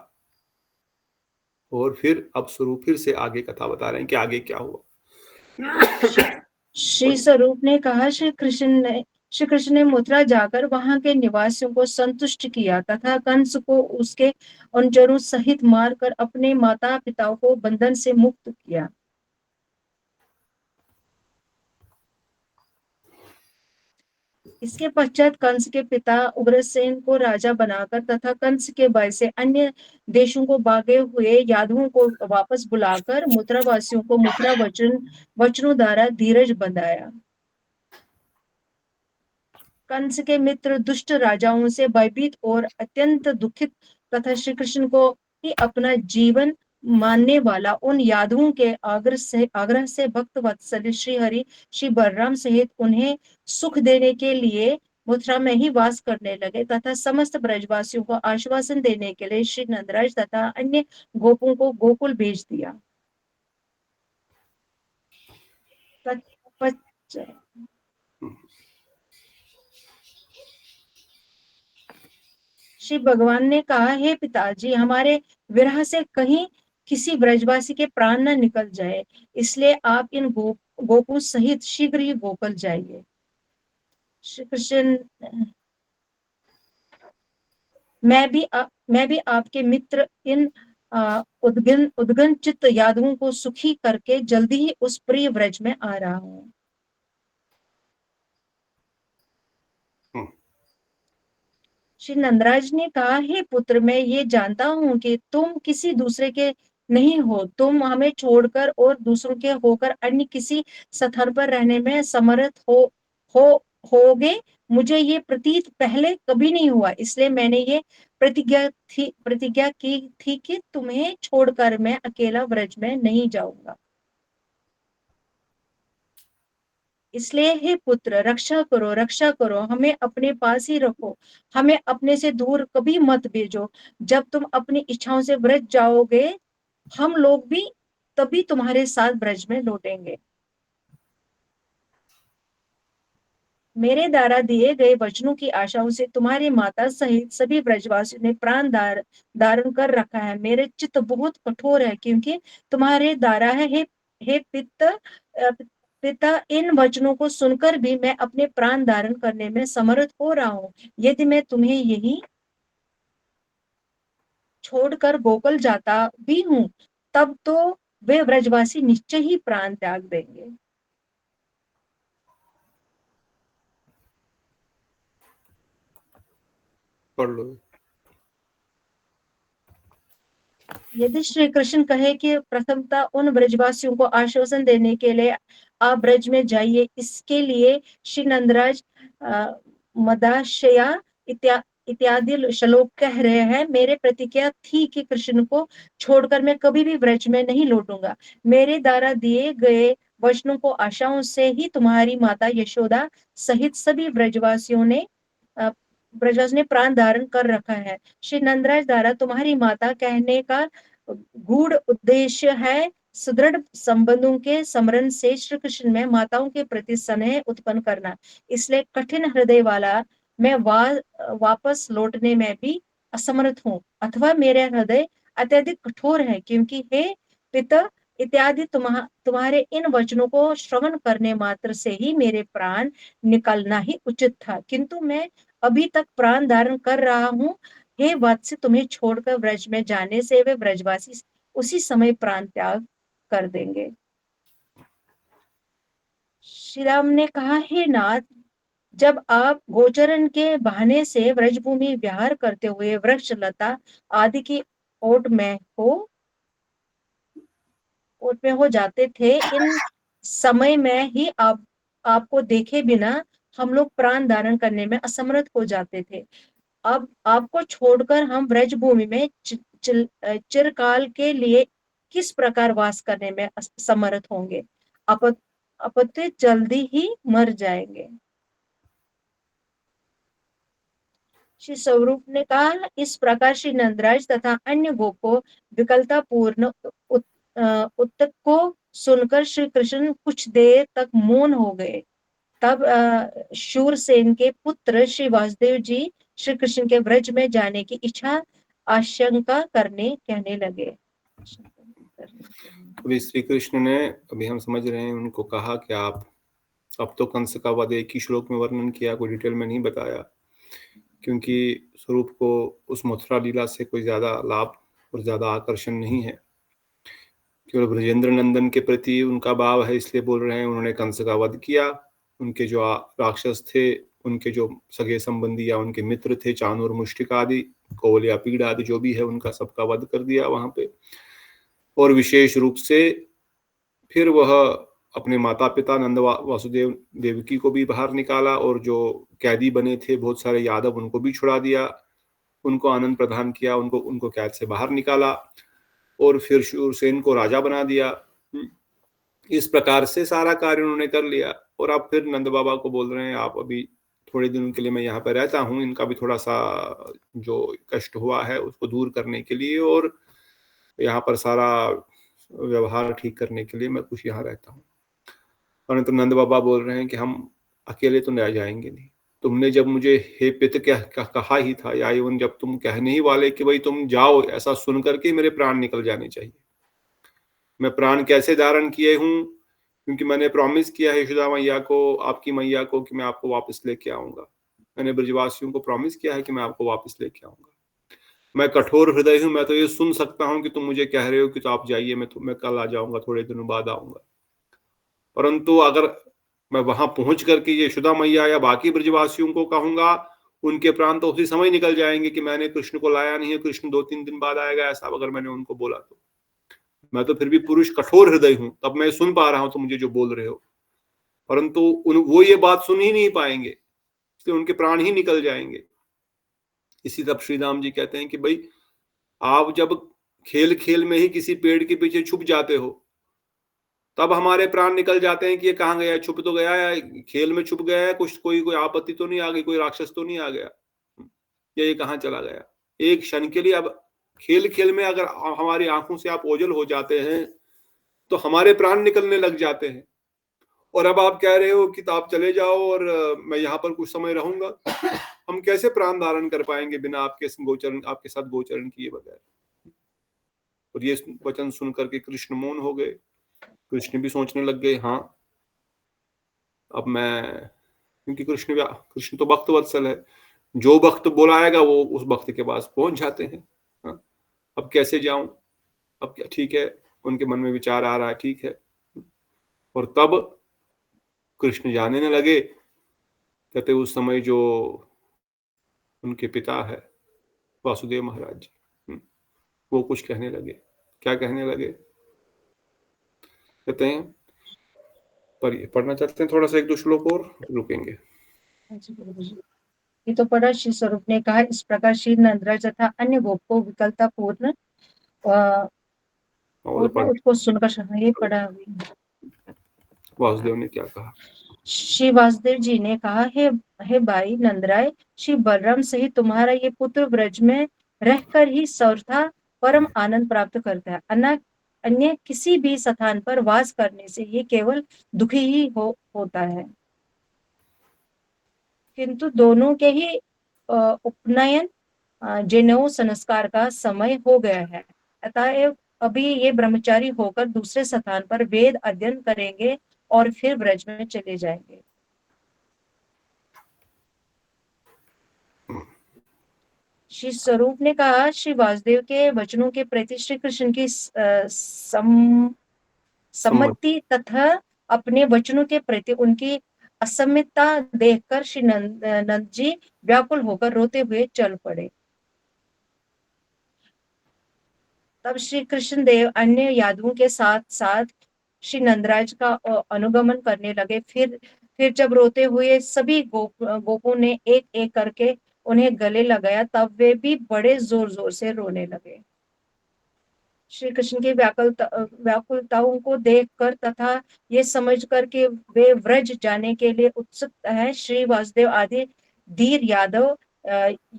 और फिर अब स्वरूप फिर से आगे कथा बता रहे हैं कि आगे क्या हुआ।
श्री स्वरूप ने कहा, श्री कृष्ण ने मथुरा जाकर वहां के निवासियों को संतुष्ट किया तथा कंस को उसके अनुचरों सहित मारकर अपने माता पिताओं को बंधन से मुक्त किया। इसके पश्चात कंस के पिता उग्रसेन को राजा बनाकर तथा कंस के भय से अन्य देशों को भागे हुए यादवों को वापस बुलाकर मथुरा वासियों को मथुरा वचनों द्वारा धीरज बंधाया। कंस के मित्र दुष्ट राजाओं से भयभीत और अत्यंत दुखित तथा श्री कृष्ण को ही अपना जीवन मानने वाला उन यादवों के आग्रह से भक्त वत्सल श्री हरि श्री बलराम सहित उन्हें सुख देने के लिए मथुरा में ही वास करने लगे तथा समस्त ब्रजवासियों को आश्वासन देने के लिए श्री नंदराज तथा अन्य गोपों को गोकुल भेज दिया। श्री भगवान ने कहा, हे पिताजी, हमारे विरह से कहीं किसी ब्रजवासी के प्राण न निकल जाए, इसलिए आप इन गोपों सहित शीघ्र ही गोकुल जाइए। श्री कृष्ण, मैं भी आपके मित्र इन उद्गन चित्त यादवों को सुखी करके जल्दी ही उस प्रिय व्रज में आ रहा हूँ। श्री नंदराज ने कहा, हे पुत्र, मैं ये जानता हूँ कि तुम किसी दूसरे के नहीं हो, तुम हमें छोड़कर और दूसरों के होकर अन्य किसी स्थान पर रहने में समर्थ होगे। मुझे ये प्रतीत पहले कभी नहीं हुआ, इसलिए मैंने ये प्रतिज्ञा की थी कि तुम्हें छोड़कर मैं अकेला व्रज में नहीं जाऊंगा। इसलिए हे पुत्र, रक्षा करो, हमें अपने पास ही रखो, हमें अपने से दूर कभी मत भेजो। जब तुम अपनी इच्छाओं से ब्रज जाओगे, हम लोग भी तभी तुम्हारे साथ ब्रज में लौटेंगे। मेरे द्वारा दिए गए वचनों की आशाओं से तुम्हारी माता सहित सभी ब्रजवासियों ने प्राण धारण कर रखा है। मेरे चित्त बहुत कठोर है क्योंकि तुम्हारे द्वारा है। हे पिता, इन वचनों को सुनकर भी मैं अपने प्राण धारण करने में समर्थ हो रहा हूँ। यदि मैं तुम्हें यही छोड़कर गोकुल जाता भी हूँ, तब तो वे ब्रजवासी निश्चय ही प्राण त्याग देंगे।
पढ़ लो।
यदि श्री कृष्ण कहे कि प्रथमता उन ब्रजवासियों को आश्वासन देने के लिए आप ब्रज में जाइए, इसके लिए श्री नंदराज मदाशया इत्यादि श्लोक कह रहे हैं। मेरे प्रतिज्ञा थी कि कृष्ण को छोड़कर मैं कभी भी ब्रज में नहीं लौटूंगा। मेरे द्वारा दिए गए वचनों को आशाओं से ही तुम्हारी माता यशोदा सहित सभी ब्रजवासियों ने प्राण धारण कर रखा है। श्री नंदराज द्वारा तुम्हारी माता कहने का गूढ़ उद्देश्य है सुदृढ़ संबंधों के स्मरण से श्री कृष्ण में माताओं के प्रति स्नेह उत्पन्न करना। इसलिए कठिन हृदय वाला मैं वापस लौटने में भी असमर्थ हूँ, अथवा मेरा हृदय अत्यधिक कठोर है, क्योंकि हे पिता इत्यादि तुम्हारे इन वचनों को श्रवण करने मात्र से ही मेरे प्राण निकलना ही उचित था, किंतु मैं अभी तक प्राण धारण कर रहा हूँ। हे वत्स, तुम्हें छोड़कर ब्रज में जाने से वे ब्रजवासी उसी समय प्राण त्याग कर देंगे। श्री राम ने कहा, हे नाथ, जब आप गोचरण के बहाने से ब्रजभूमि विहार करते हुए वृक्ष लता आदि की ओट में हो, में हो जाते थे। इन समय में ही आपको देखे बिना हम लोग प्राण धारण करने में असमर्थ हो जाते थे। अब आपको छोड़कर हम ब्रज भूमि में चिरकाल के लिए किस प्रकार वास करने में समर्थ होंगे। अपत्य जल्दी ही मर जाएंगे। श्री स्वरूप ने कहा, इस प्रकार श्री नंदराज तथा अन्य गोपो विकलता पूर्ण उत्तक को सुनकर श्री कृष्ण कुछ देर तक मौन हो गए। तब शूरसेन के पुत्र श्री वासुदेव जी श्री कृष्ण के व्रज में जाने की इच्छा आशंका करने कहने लगे।
अभी श्री कृष्ण ने, अभी हम समझ रहे हैं, उनको कहा कि आप, अब तो कंस का वध एक ही श्लोक में वर्णन किया, कोई डिटेल में नहीं बताया, क्योंकि स्वरूप को उस मथुरा लीला से कोई ज्यादा लाभ और ज्यादा आकर्षण नहीं है। केवल ब्रजेंद्र नंदन के प्रति उनका भाव है, इसलिए बोल रहे हैं। उन्होंने कंस का वध किया, उनके जो राक्षस थे, उनके जो सगे संबंधी या उनके मित्र थे, चाणूर, मुष्टिक आदि, कौल या पीड़ आदि जो भी है, उनका सबका वध कर दिया वहां पे। और विशेष रूप से फिर वह अपने माता पिता नंद वासुदेव देवकी को भी बाहर निकाला, और जो कैदी बने थे बहुत सारे यादव, उनको भी छुड़ा दिया, उनको आनंद प्रदान किया, उनको कैद से बाहर निकाला, और फिर शूरसेन को राजा बना दिया। इस प्रकार से सारा कार्य उन्होंने कर लिया। और अब फिर नंद बाबा को बोल रहे हैं, आप अभी थोड़े दिनों के लिए मैं यहाँ पर रहता हूँ, इनका भी थोड़ा सा जो कष्ट हुआ है उसको दूर करने के लिए, और यहाँ पर सारा व्यवहार ठीक करने के लिए मैं कुछ यहाँ रहता हूँ। परंतु नंद बाबा बोल रहे हैं कि हम अकेले तो नहीं जाएंगे नहीं। तुमने जब मुझे हे पिता कहा ही था, या एवं जब तुम कहने ही वाले कि भाई तुम जाओ, ऐसा सुन करके मेरे प्राण निकल जाने चाहिए। मैं प्राण कैसे धारण किए हूँ? क्योंकि मैंने प्रॉमिस किया है यशोदा मैया को, आपकी मैया को, कि मैं आपको वापस लेके आऊंगा। मैंने ब्रजवासियों को प्रॉमिस किया है कि मैं आपको वापस लेके आऊंगा। मैं कठोर हृदय हूँ, मैं तो ये सुन सकता हूँ कि तुम मुझे कह रहे हो कि तो आप जाइए, मैं कल आ जाऊंगा, थोड़े दिनों बाद आऊंगा। परंतु अगर मैं वहां पहुंच करके ये यशोदा मैया या बाकी ब्रजवासियों को कहूंगा, उनके प्राण तो उसी समय निकल जाएंगे कि मैंने कृष्ण को लाया नहीं है, कृष्ण 2-3 दिन बाद आएगा, ऐसा अगर मैंने उनको बोला तो। मैं तो फिर भी पुरुष कठोर हृदय हूं, तब मैं सुन पा रहा हूं तुम मुझे जो बोल रहे हो, परंतु वो ये बात सुन ही नहीं पाएंगे, इसलिए उनके प्राण ही निकल जाएंगे। इसी तब श्री राम जी कहते हैं कि भाई आप जब खेल खेल में ही किसी पेड़ के पीछे छुप जाते हो, तब हमारे प्राण निकल जाते हैं कि ये कहाँ गया, छुप तो गया है, खेल में छुप गया है, कुछ कोई आपत्ति तो नहीं आ गई, कोई राक्षस तो नहीं आ गया, ये कहाँ चला गया। एक क्षण के लिए, अब खेल खेल में अगर हमारी आंखों से आप ओझल हो जाते हैं तो हमारे प्राण निकलने लग जाते हैं। और अब आप कह रहे हो कि तो आप चले जाओ और मैं यहाँ पर कुछ समय रहूंगा। हम कैसे प्राण धारण कर पाएंगे बिना आपके साथ गोचरण किए बगैर। और ये वचन सुन करके कृष्ण मौन हो गए। कृष्ण भी सोचने लग गए, हाँ अब मैं, क्योंकि कृष्ण तो भक्त वत्सल है, जो भक्त बुलाएगा वो उस भक्त के पास पहुंच जाते हैं। हाँ, अब कैसे जाऊं, अब क्या, ठीक है, उनके मन में विचार आ रहा है, ठीक है। और तब कृष्ण जाने न लगे, कहते उस समय जो उनके पिता है वासुदेव महाराज जी, वो कुछ कहने लगे। क्या कहने लगे? कहते हैं, पर ये पढ़ना चाहते हैं थोड़ा सा 1-2 श्लोक और रुकेंगे।
ये तो पढ़ा। श्री स्वरूप ने कहा, इस प्रकार श्री नंदराज तथा अन्य गोपो विकलता पूर्ण उसको सुनकर ये पढ़ा।
वासुदेव ने क्या कहा?
श्री वासुदेव जी ने कहा, हे भाई नंदराय, श्री बलराम सहित तुम्हारा ये पुत्र ब्रज में रहकर ही सर्वथा परम आनंद प्राप्त करता है। अन्य किसी भी स्थान पर वास करने से ये केवल दुखी ही होता है। किंतु दोनों के ही उपनयन जनेऊ संस्कार का समय हो गया है, अतएव अभी ये ब्रह्मचारी होकर दूसरे स्थान पर वेद अध्ययन करेंगे और फिर ब्रज में चले जाएंगे। श्री स्वरूप ने कहा, श्री वासुदेव के वचनों के प्रति श्री कृष्ण की सम्मति तथा अपने वचनों के प्रति उनकी असम्यता देखकर श्री नंद जी व्याकुल होकर रोते हुए चल पड़े। तब श्री कृष्ण देव अन्य यादवों के साथ साथ श्री नंदराज का अनुगमन करने लगे। फिर जब रोते हुए सभी गोपों ने एक एक करके उन्हें गले लगाया, तब वे भी बड़े जोर जोर से रोने लगे। श्री कृष्ण की व्याकुलताओं को देखकर तथा ये समझकर कि वे व्रज जाने के लिए उत्सुक हैं, श्री वासुदेव आदि धीर यादव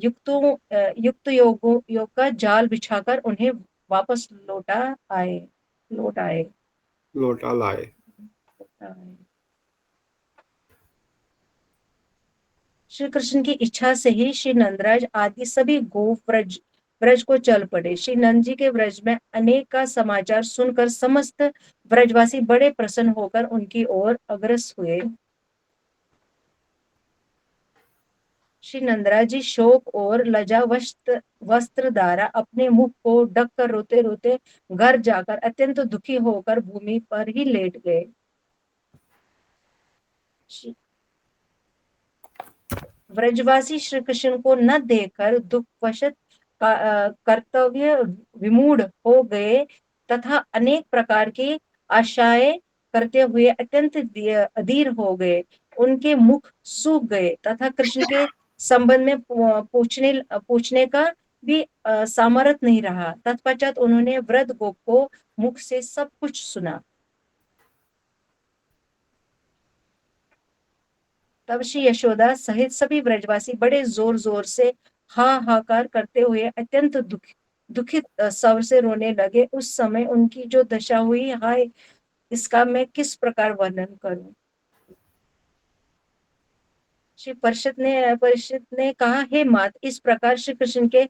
युक्त योग का जाल बिछाकर उन्हें वापस लौट आए। श्री कृष्ण की इच्छा से ही श्री नंदराज आदि सभी गो व्रज को चल पड़े। श्री नंद जी के व्रज में अनेक का समाचार सुनकर समस्त व्रजवासी बड़े प्रसन्न होकर उनकी ओर अग्रसर हुए। श्री नंदराज जी शोक और लज्जा वस्त्र द्वारा अपने मुख को ढककर रोते रोते घर जाकर अत्यंत दुखी होकर भूमि पर ही लेट गए। व्रजवासी श्री कृष्ण को न देखकर दुखवशत कर्तव्य विमूढ़ हो गए तथा अनेक प्रकार की आशाएं करते हुए अत्यंत अधीर हो गए। उनके मुख सूख गए तथा कृष्ण के संबंध में पूछने का भी सामर्थ्य नहीं रहा। तत्पश्चात उन्होंने वृद्ध गोप को मुख से सब कुछ सुना। तब श्री यशोदा सहित सभी व्रजवासी बड़े जोर जोर से हाहाकार करते हुए अत्यंत दुखित स्वर से रोने लगे। उस समय उनकी जो दशा हुई, हाय, इसका मैं किस प्रकार वर्णन करूं। श्री परिषद ने कहा, हे मात, इस प्रकार श्री कृष्ण के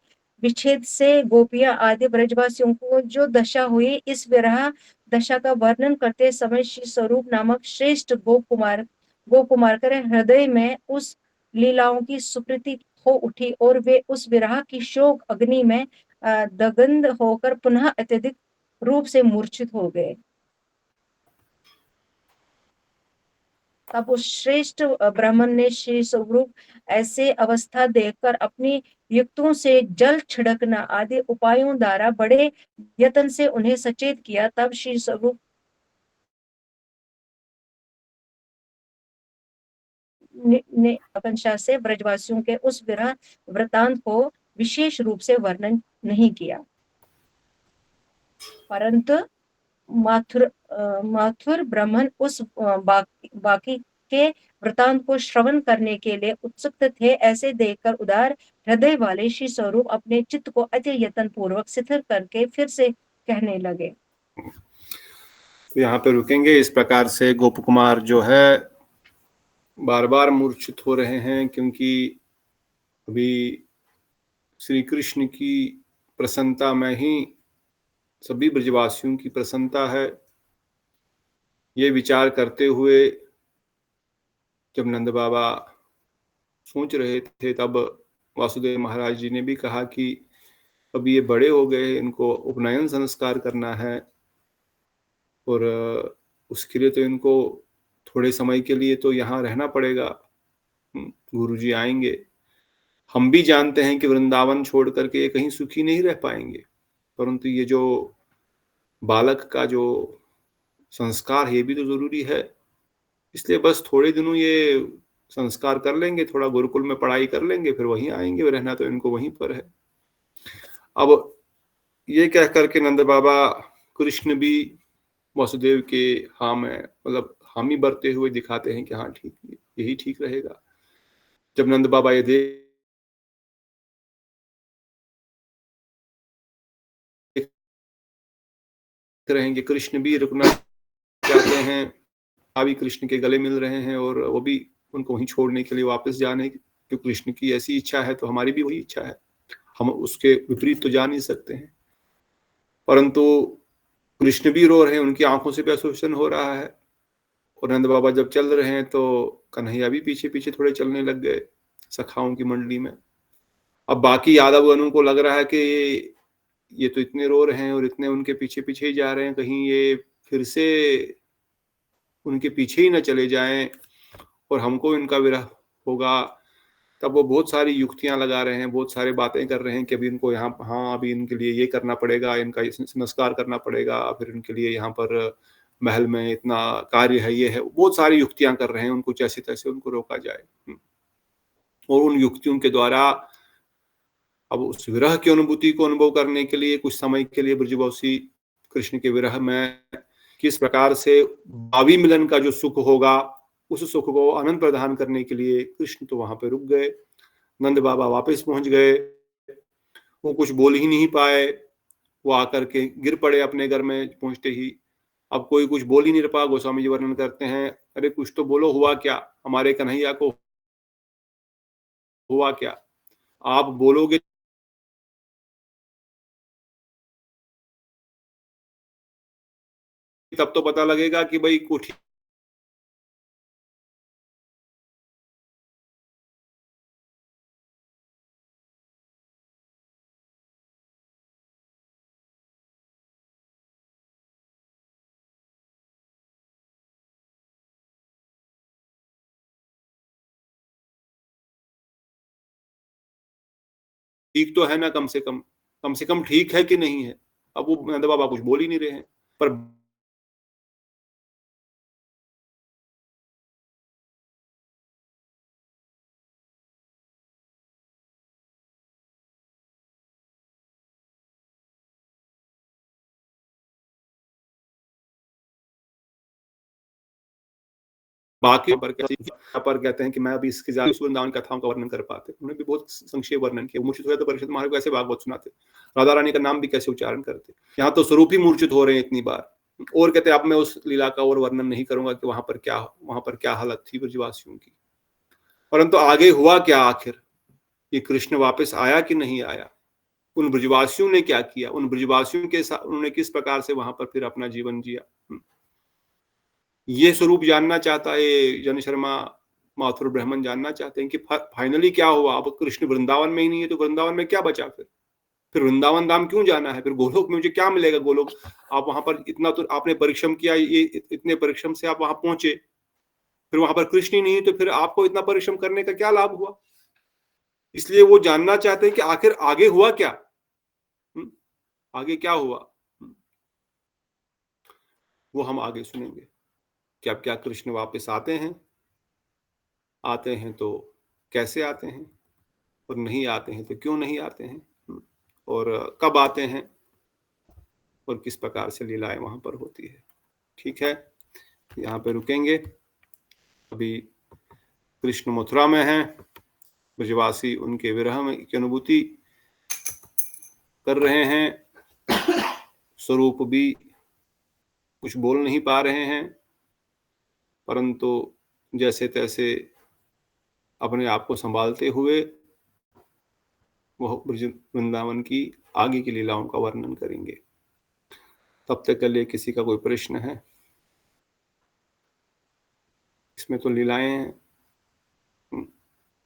विच्छेद से गोपियां आदि ब्रजवासियों को जो दशा हुई, इस विरह दशा का वर्णन करते समय श्री स्वरूप नामक श्रेष्ठ गोकुमार के हृदय में उस लीलाओं की सुकृति हो उठी और वे उस विरह की शोक अग्नि में दग्ध होकर पुनः अत्यधिक रूप से मूर्छित हो गए। तब उस श्रेष्ठ ब्राह्मण ने श्री स्वरूप ऐसे अवस्था देखकर अपनी युक्तों से जल छिड़कना आदि उपायों द्वारा बड़े यत्न से उन्हें सचेत किया। तब श्री स्वरूप ने आकांक्षा से ब्रजवासियों के उस विरह वृतांत को विशेष रूप से वर्णन नहीं किया, परंतु माथुर ब्राह्मण उस बाकी के वृतांत को श्रवण करने के लिए उत्सुक थे। ऐसे देखकर उदार हृदय वाले श्री स्वरूप अपने चित्त को अति यत्न पूर्वक स्थिर करके फिर से कहने लगे।
तो यहाँ पे रुकेंगे। इस प्रकार से गोप कुमार जो है बार बार मूर्छित हो रहे हैं, क्योंकि अभी श्री कृष्ण की प्रसन्नता में ही सभी ब्रजवासियों की प्रसन्नता है। ये विचार करते हुए जब नंद बाबा सोच रहे थे, तब वासुदेव महाराज जी ने भी कहा कि अब ये बड़े हो गए, इनको उपनयन संस्कार करना है और उसके लिए तो इनको थोड़े समय के लिए तो यहाँ रहना पड़ेगा। गुरुजी आएंगे। हम भी जानते हैं कि वृंदावन छोड़ करके ये कहीं सुखी नहीं रह पाएंगे, परंतु ये जो बालक का जो संस्कार है ये भी तो जरूरी है। इसलिए बस थोड़े दिनों ये संस्कार कर लेंगे, थोड़ा गुरुकुल में पढ़ाई कर लेंगे, फिर वहीं आएंगे। रहना तो इनको वहीं पर है। अब ये कह करके नंद बाबा कृष्ण भी वासुदेव के हाँ में मतलब हामी भरते हुए दिखाते हैं कि हाँ ठीक, यही ठीक रहेगा। जब नंद बाबा ये देख रहे हैं कि कृष्ण भी रुकना चाहते हैं, अभी कृष्ण के गले मिल रहे हैं और वो भी उनको वहीं छोड़ने के लिए वापस जाने, क्योंकि कृष्ण की ऐसी इच्छा है तो हमारी भी वही इच्छा है, हम उसके विपरीत तो जा नहीं सकते हैं। परंतु कृष्ण भी रो रहे हैं, उनकी आंखों से भी अश्रुशन हो रहा है। और नंद बाबा जब चल रहे हैं तो कन्हैया भी पीछे पीछे थोड़े चलने लग गए सखाओं की मंडली में। अब बाकी यादवगणों को लग रहा है कि ये तो इतने रो रहे हैं और इतने उनके पीछे पीछे ही जा रहे हैं, कहीं ये फिर से उनके पीछे ही न चले जाएं और हमको इनका विरह होगा। तब वो बहुत सारी युक्तियां लगा रहे हैं, बहुत सारी बातें कर रहे हैं कि अभी इनको यहाँ, हाँ अभी इनके लिए ये करना पड़ेगा, इनका संस्कार करना पड़ेगा, फिर इनके लिए यहाँ पर महल में इतना कार्य है, ये है, बहुत सारी युक्तियां कर रहे हैं, उनको जैसे तैसे उनको रोका जाए। और उन युक्तियों के द्वारा अब उस विरह की अनुभूति को अनुभव करने के लिए कुछ समय के लिए ब्रजवासी कृष्ण के विरह में किस प्रकार से भावी मिलन का जो सुख होगा, उस सुख को आनंद प्रदान करने के लिए कृष्ण तो वहां पे रुक गए। नंद बाबा वापस पहुंच गए, वो कुछ बोल ही नहीं पाए, वो आकर के गिर पड़े अपने घर में पहुंचते ही। अब कोई कुछ बोल ही नहीं पा। गोस्वामी जी वर्णन करते हैं, अरे कुछ तो बोलो, हुआ क्या, हमारे कन्हैया को हुआ क्या? आप बोलोगे तब तो पता लगेगा कि भाई कुछ ठीक तो है ना, कम से कम ठीक है कि नहीं है। अब वो नंद बाबा कुछ बोल ही नहीं रहे हैं, पर बाकी पर कहते हैं कि मैं अभी इसके ज्यादा वृंदावन कथाओं का वर्णन कर पाते। उन्होंने भी बहुत संक्षेप वर्णन किया। मूर्छित हुए तो परिषद महाराज को कैसे भागवत सुनाते, राधा रानी का नाम भी कैसे उच्चारण करते। यहाँ तो स्वरूप ही मूर्छित हो रहे हैं इतनी बार। और कहते अब मैं उस लीला का और वर्णन नहीं करूंगा कि वहां पर क्या हालत थी ब्रजवासियों की। परंतु आगे हुआ क्या, आखिर ये कृष्ण वापस आया कि नहीं आया, उन ब्रजवासियों ने क्या किया, उन ब्रजवासियों के साथ उन्होंने किस प्रकार से वहां पर फिर अपना जीवन जिया, ये स्वरूप जानना चाहता है जन शर्मा माथुर ब्राह्मण जानना चाहते हैं कि फाइनली क्या हुआ। अब कृष्ण वृंदावन में ही नहीं है तो वृंदावन में क्या बचा, फिर वृंदावन धाम क्यों जाना है, फिर गोलोक में मुझे क्या मिलेगा। गोलोक आप वहां पर इतना तो आपने परिश्रम किया, ये इतने परिश्रम से आप वहां पहुंचे, फिर वहां पर कृष्ण ही नहीं तो फिर आपको इतना परिश्रम करने का क्या लाभ हुआ। इसलिए वो जानना चाहते हैं कि आखिर आगे हुआ क्या, आगे क्या हुआ, वो हम आगे सुनेंगे। क्या कृष्ण वापस आते हैं तो कैसे आते हैं, और नहीं आते हैं तो क्यों नहीं आते हैं, और कब आते हैं, और किस प्रकार से लीलाएं वहां पर होती है। ठीक है, यहाँ पे रुकेंगे। अभी कृष्ण मथुरा में हैं, ब्रजवासी उनके विरह में की अनुभूति कर रहे हैं, स्वरूप भी कुछ बोल नहीं पा रहे हैं, परंतु जैसे तैसे अपने आप को संभालते हुए वह वृंदावन की आगे की लीलाओं का वर्णन करेंगे। तब तक के लिए किसी का कोई प्रश्न है? इसमें तो लीलाएं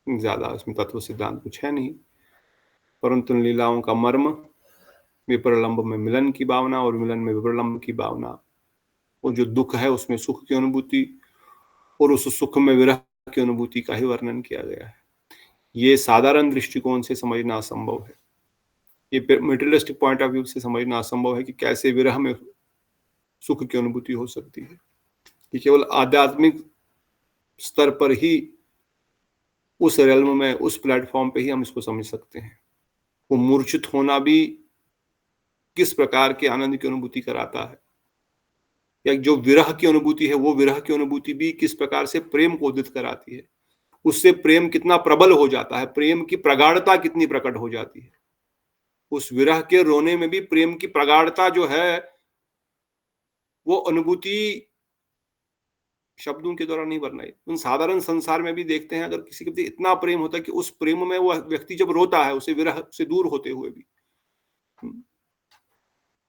ज्यादा, इसमें तत्व सिद्धांत कुछ है नहीं, परंतु लीलाओं का मर्म विप्रलंब में मिलन की भावना और मिलन में विप्रलंब की भावना, वो जो दुख है उसमें सुख की अनुभूति और उस सुख में विरह की अनुभूति का ही वर्णन किया गया है। ये साधारण दृष्टिकोण से समझना असंभव है, ये मेटेरियलिस्टिक पॉइंट ऑफ व्यू से समझना असंभव है कि कैसे विरह में सुख की अनुभूति हो सकती है। ये केवल आध्यात्मिक स्तर पर ही, उस रेल्म में, उस प्लेटफॉर्म पे ही हम इसको समझ सकते हैं। वो मूर्छित होना भी किस प्रकार के आनंद की अनुभूति कराता है, या जो विरह की अनुभूति है वो विरह की अनुभूति भी किस प्रकार से प्रेम को उदित कराती है, उससे प्रेम कितना प्रबल हो जाता है, प्रेम की प्रगाढ़ता कितनी प्रकट हो जाती है। उस विरह के रोने में भी प्रेम की प्रगाढ़ता जो है वो अनुभूति शब्दों के द्वारा नहीं वर्णाई। उन साधारण संसार में भी देखते हैं, अगर किसी के प्रति इतना प्रेम होता है कि उस प्रेम में वह व्यक्ति जब रोता है, उसे विरह से दूर होते हुए भी,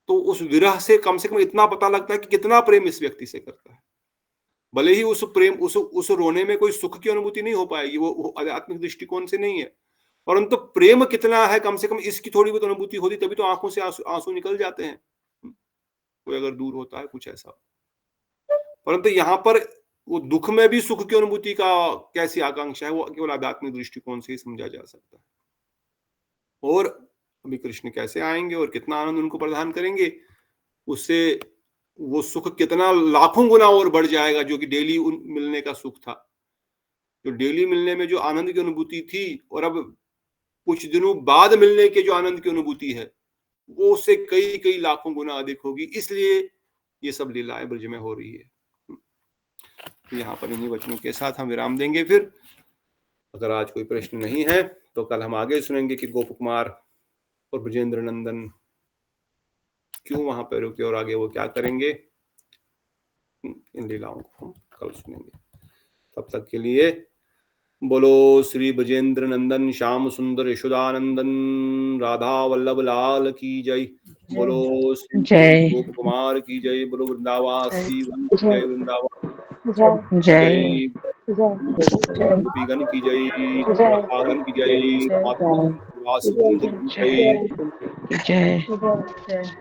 तो उस विरह से कम इतना पता लगता है कि कितना प्रेम इस व्यक्ति से करता है। भले ही उस प्रेम उस रोने में कोई सुख की अनुभूति नहीं हो पाएगी, वो आध्यात्मिक दृष्टिकोण से नहीं है, परंतु प्रेम कितना है कम से कम इसकी थोड़ी बहुत अनुभूति होती, तभी तो आंखों से आंसू निकल जाते हैं, कोई अगर दूर होता है कुछ ऐसा। परंतु यहाँ पर वो दुख में भी सुख की अनुभूति का कैसी आकांक्षा है, वो केवल आध्यात्मिक दृष्टिकोण से ही समझा जा सकता है। और अभी कृष्ण कैसे आएंगे और कितना आनंद उनको प्रदान करेंगे, उससे वो सुख कितना लाखों गुना और बढ़ जाएगा, जो कि डेली मिलने का सुख था। जो डेली मिलने में जो आनंद की अनुभूति थी और अब कुछ दिनों बाद मिलने के जो आनंद की अनुभूति है, वो उससे कई कई लाखों गुना अधिक होगी। इसलिए ये सब लीलाएं ब्रज में हो रही है। यहाँ पर इन्हीं वचनों के साथ हम विराम देंगे। फिर अगर आज कोई प्रश्न नहीं है तो कल हम आगे सुनेंगे कि गोप कुमार और ब्रजेंद्र नंदन क्यों वहां पर रुके और आगे वो क्या करेंगे। इन लीलाओं को हम कल सुनेंगे। तब तक के लिए बोलो श्री ब्रजेंद्र नंदन श्याम सुंदर यशोदानंदन राधा वल्लभ लाल की जय। बोलो श्री
जय।
गोप कुमार की जय। बोलो वृंदावासी जय। वृंदावन
जय।
गोपीगण की जय। राधागण की जय। वासुदेव की जय।
जय।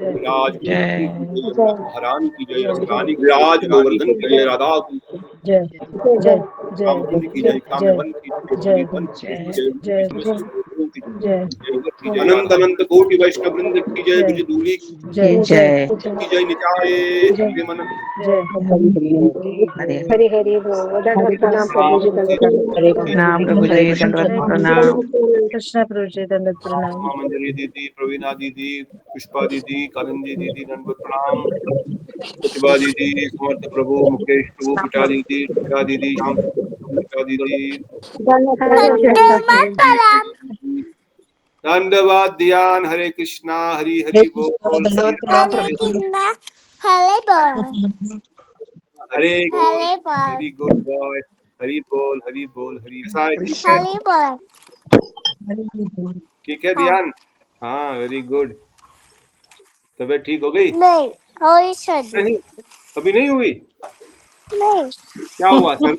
विराज
जय।
हरान की जय। रानी विराज गोवर्धन की जय। राधा रामकुंड की जय। काम्यवन की जय। अनंत अनंत कोटि वैष्णव वृंद की जय। ब्रजधूली
जय।
की जय। निताय श्रीमन
हरे
हरि हरि बोल दंडवत प्रणाम प्रभु जी, दंडवत
नाम प्रभु जी दंडवत प्रणाम।
कृष्णा प्रभु जी दंडवत प्रणाम।
मंजरी दीदी, प्रवीणा दीदी, पुष्पा दीदी, कालिंदी दीदी दंडवत प्रणाम। प्रतिभा दीदी, समर्थ प्रभु, मुकेश प्रभु, पिता दीदी, टीका दीदी, श्याम टीका दीदी, धन्यवाद ध्यान। हरे कृष्णा हरि हरि बोल। हरे वेरी गुड बॉय। हरि बोल हरि बोल हरि। ठीक है ध्यान। हाँ वेरी गुड। तबीयत ठीक हो गई? नहीं अभी नहीं हुई। क्या हुआ सर?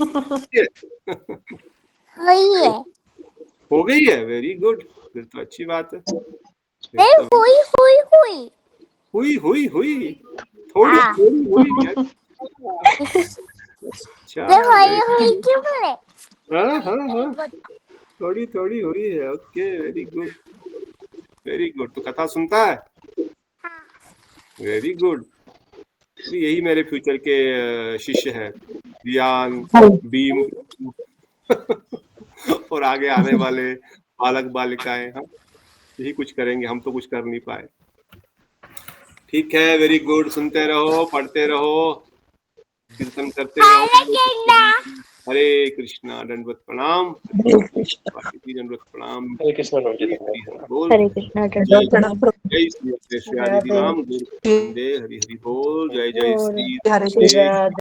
हो गई है। वेरी गुड, फिर तो अच्छी बात है। हुई हुई हुई थोड़ी थोड़ी हुई है। अच्छा हाँ हाँ हाँ थोड़ी थोड़ी हुई है। Okay very good very good. तो कथा सुनता है? Very good. यही मेरे फ्यूचर के शिष्य है, रियान, भीम और आगे आने वाले बालक बालिकाएं। हम यही कुछ करेंगे, हम तो कुछ कर नहीं पाए। ठीक है वेरी गुड। सुनते रहो, पढ़ते रहो, कीर्तन करते रहो। हरे कृष्णा दंडवत प्रणाम। दंडवत प्रणाम।
हरे कृष्ण
बोल
हरे कृष्णा
जय श्री राम। हरि हरि बोल। जय जय श्री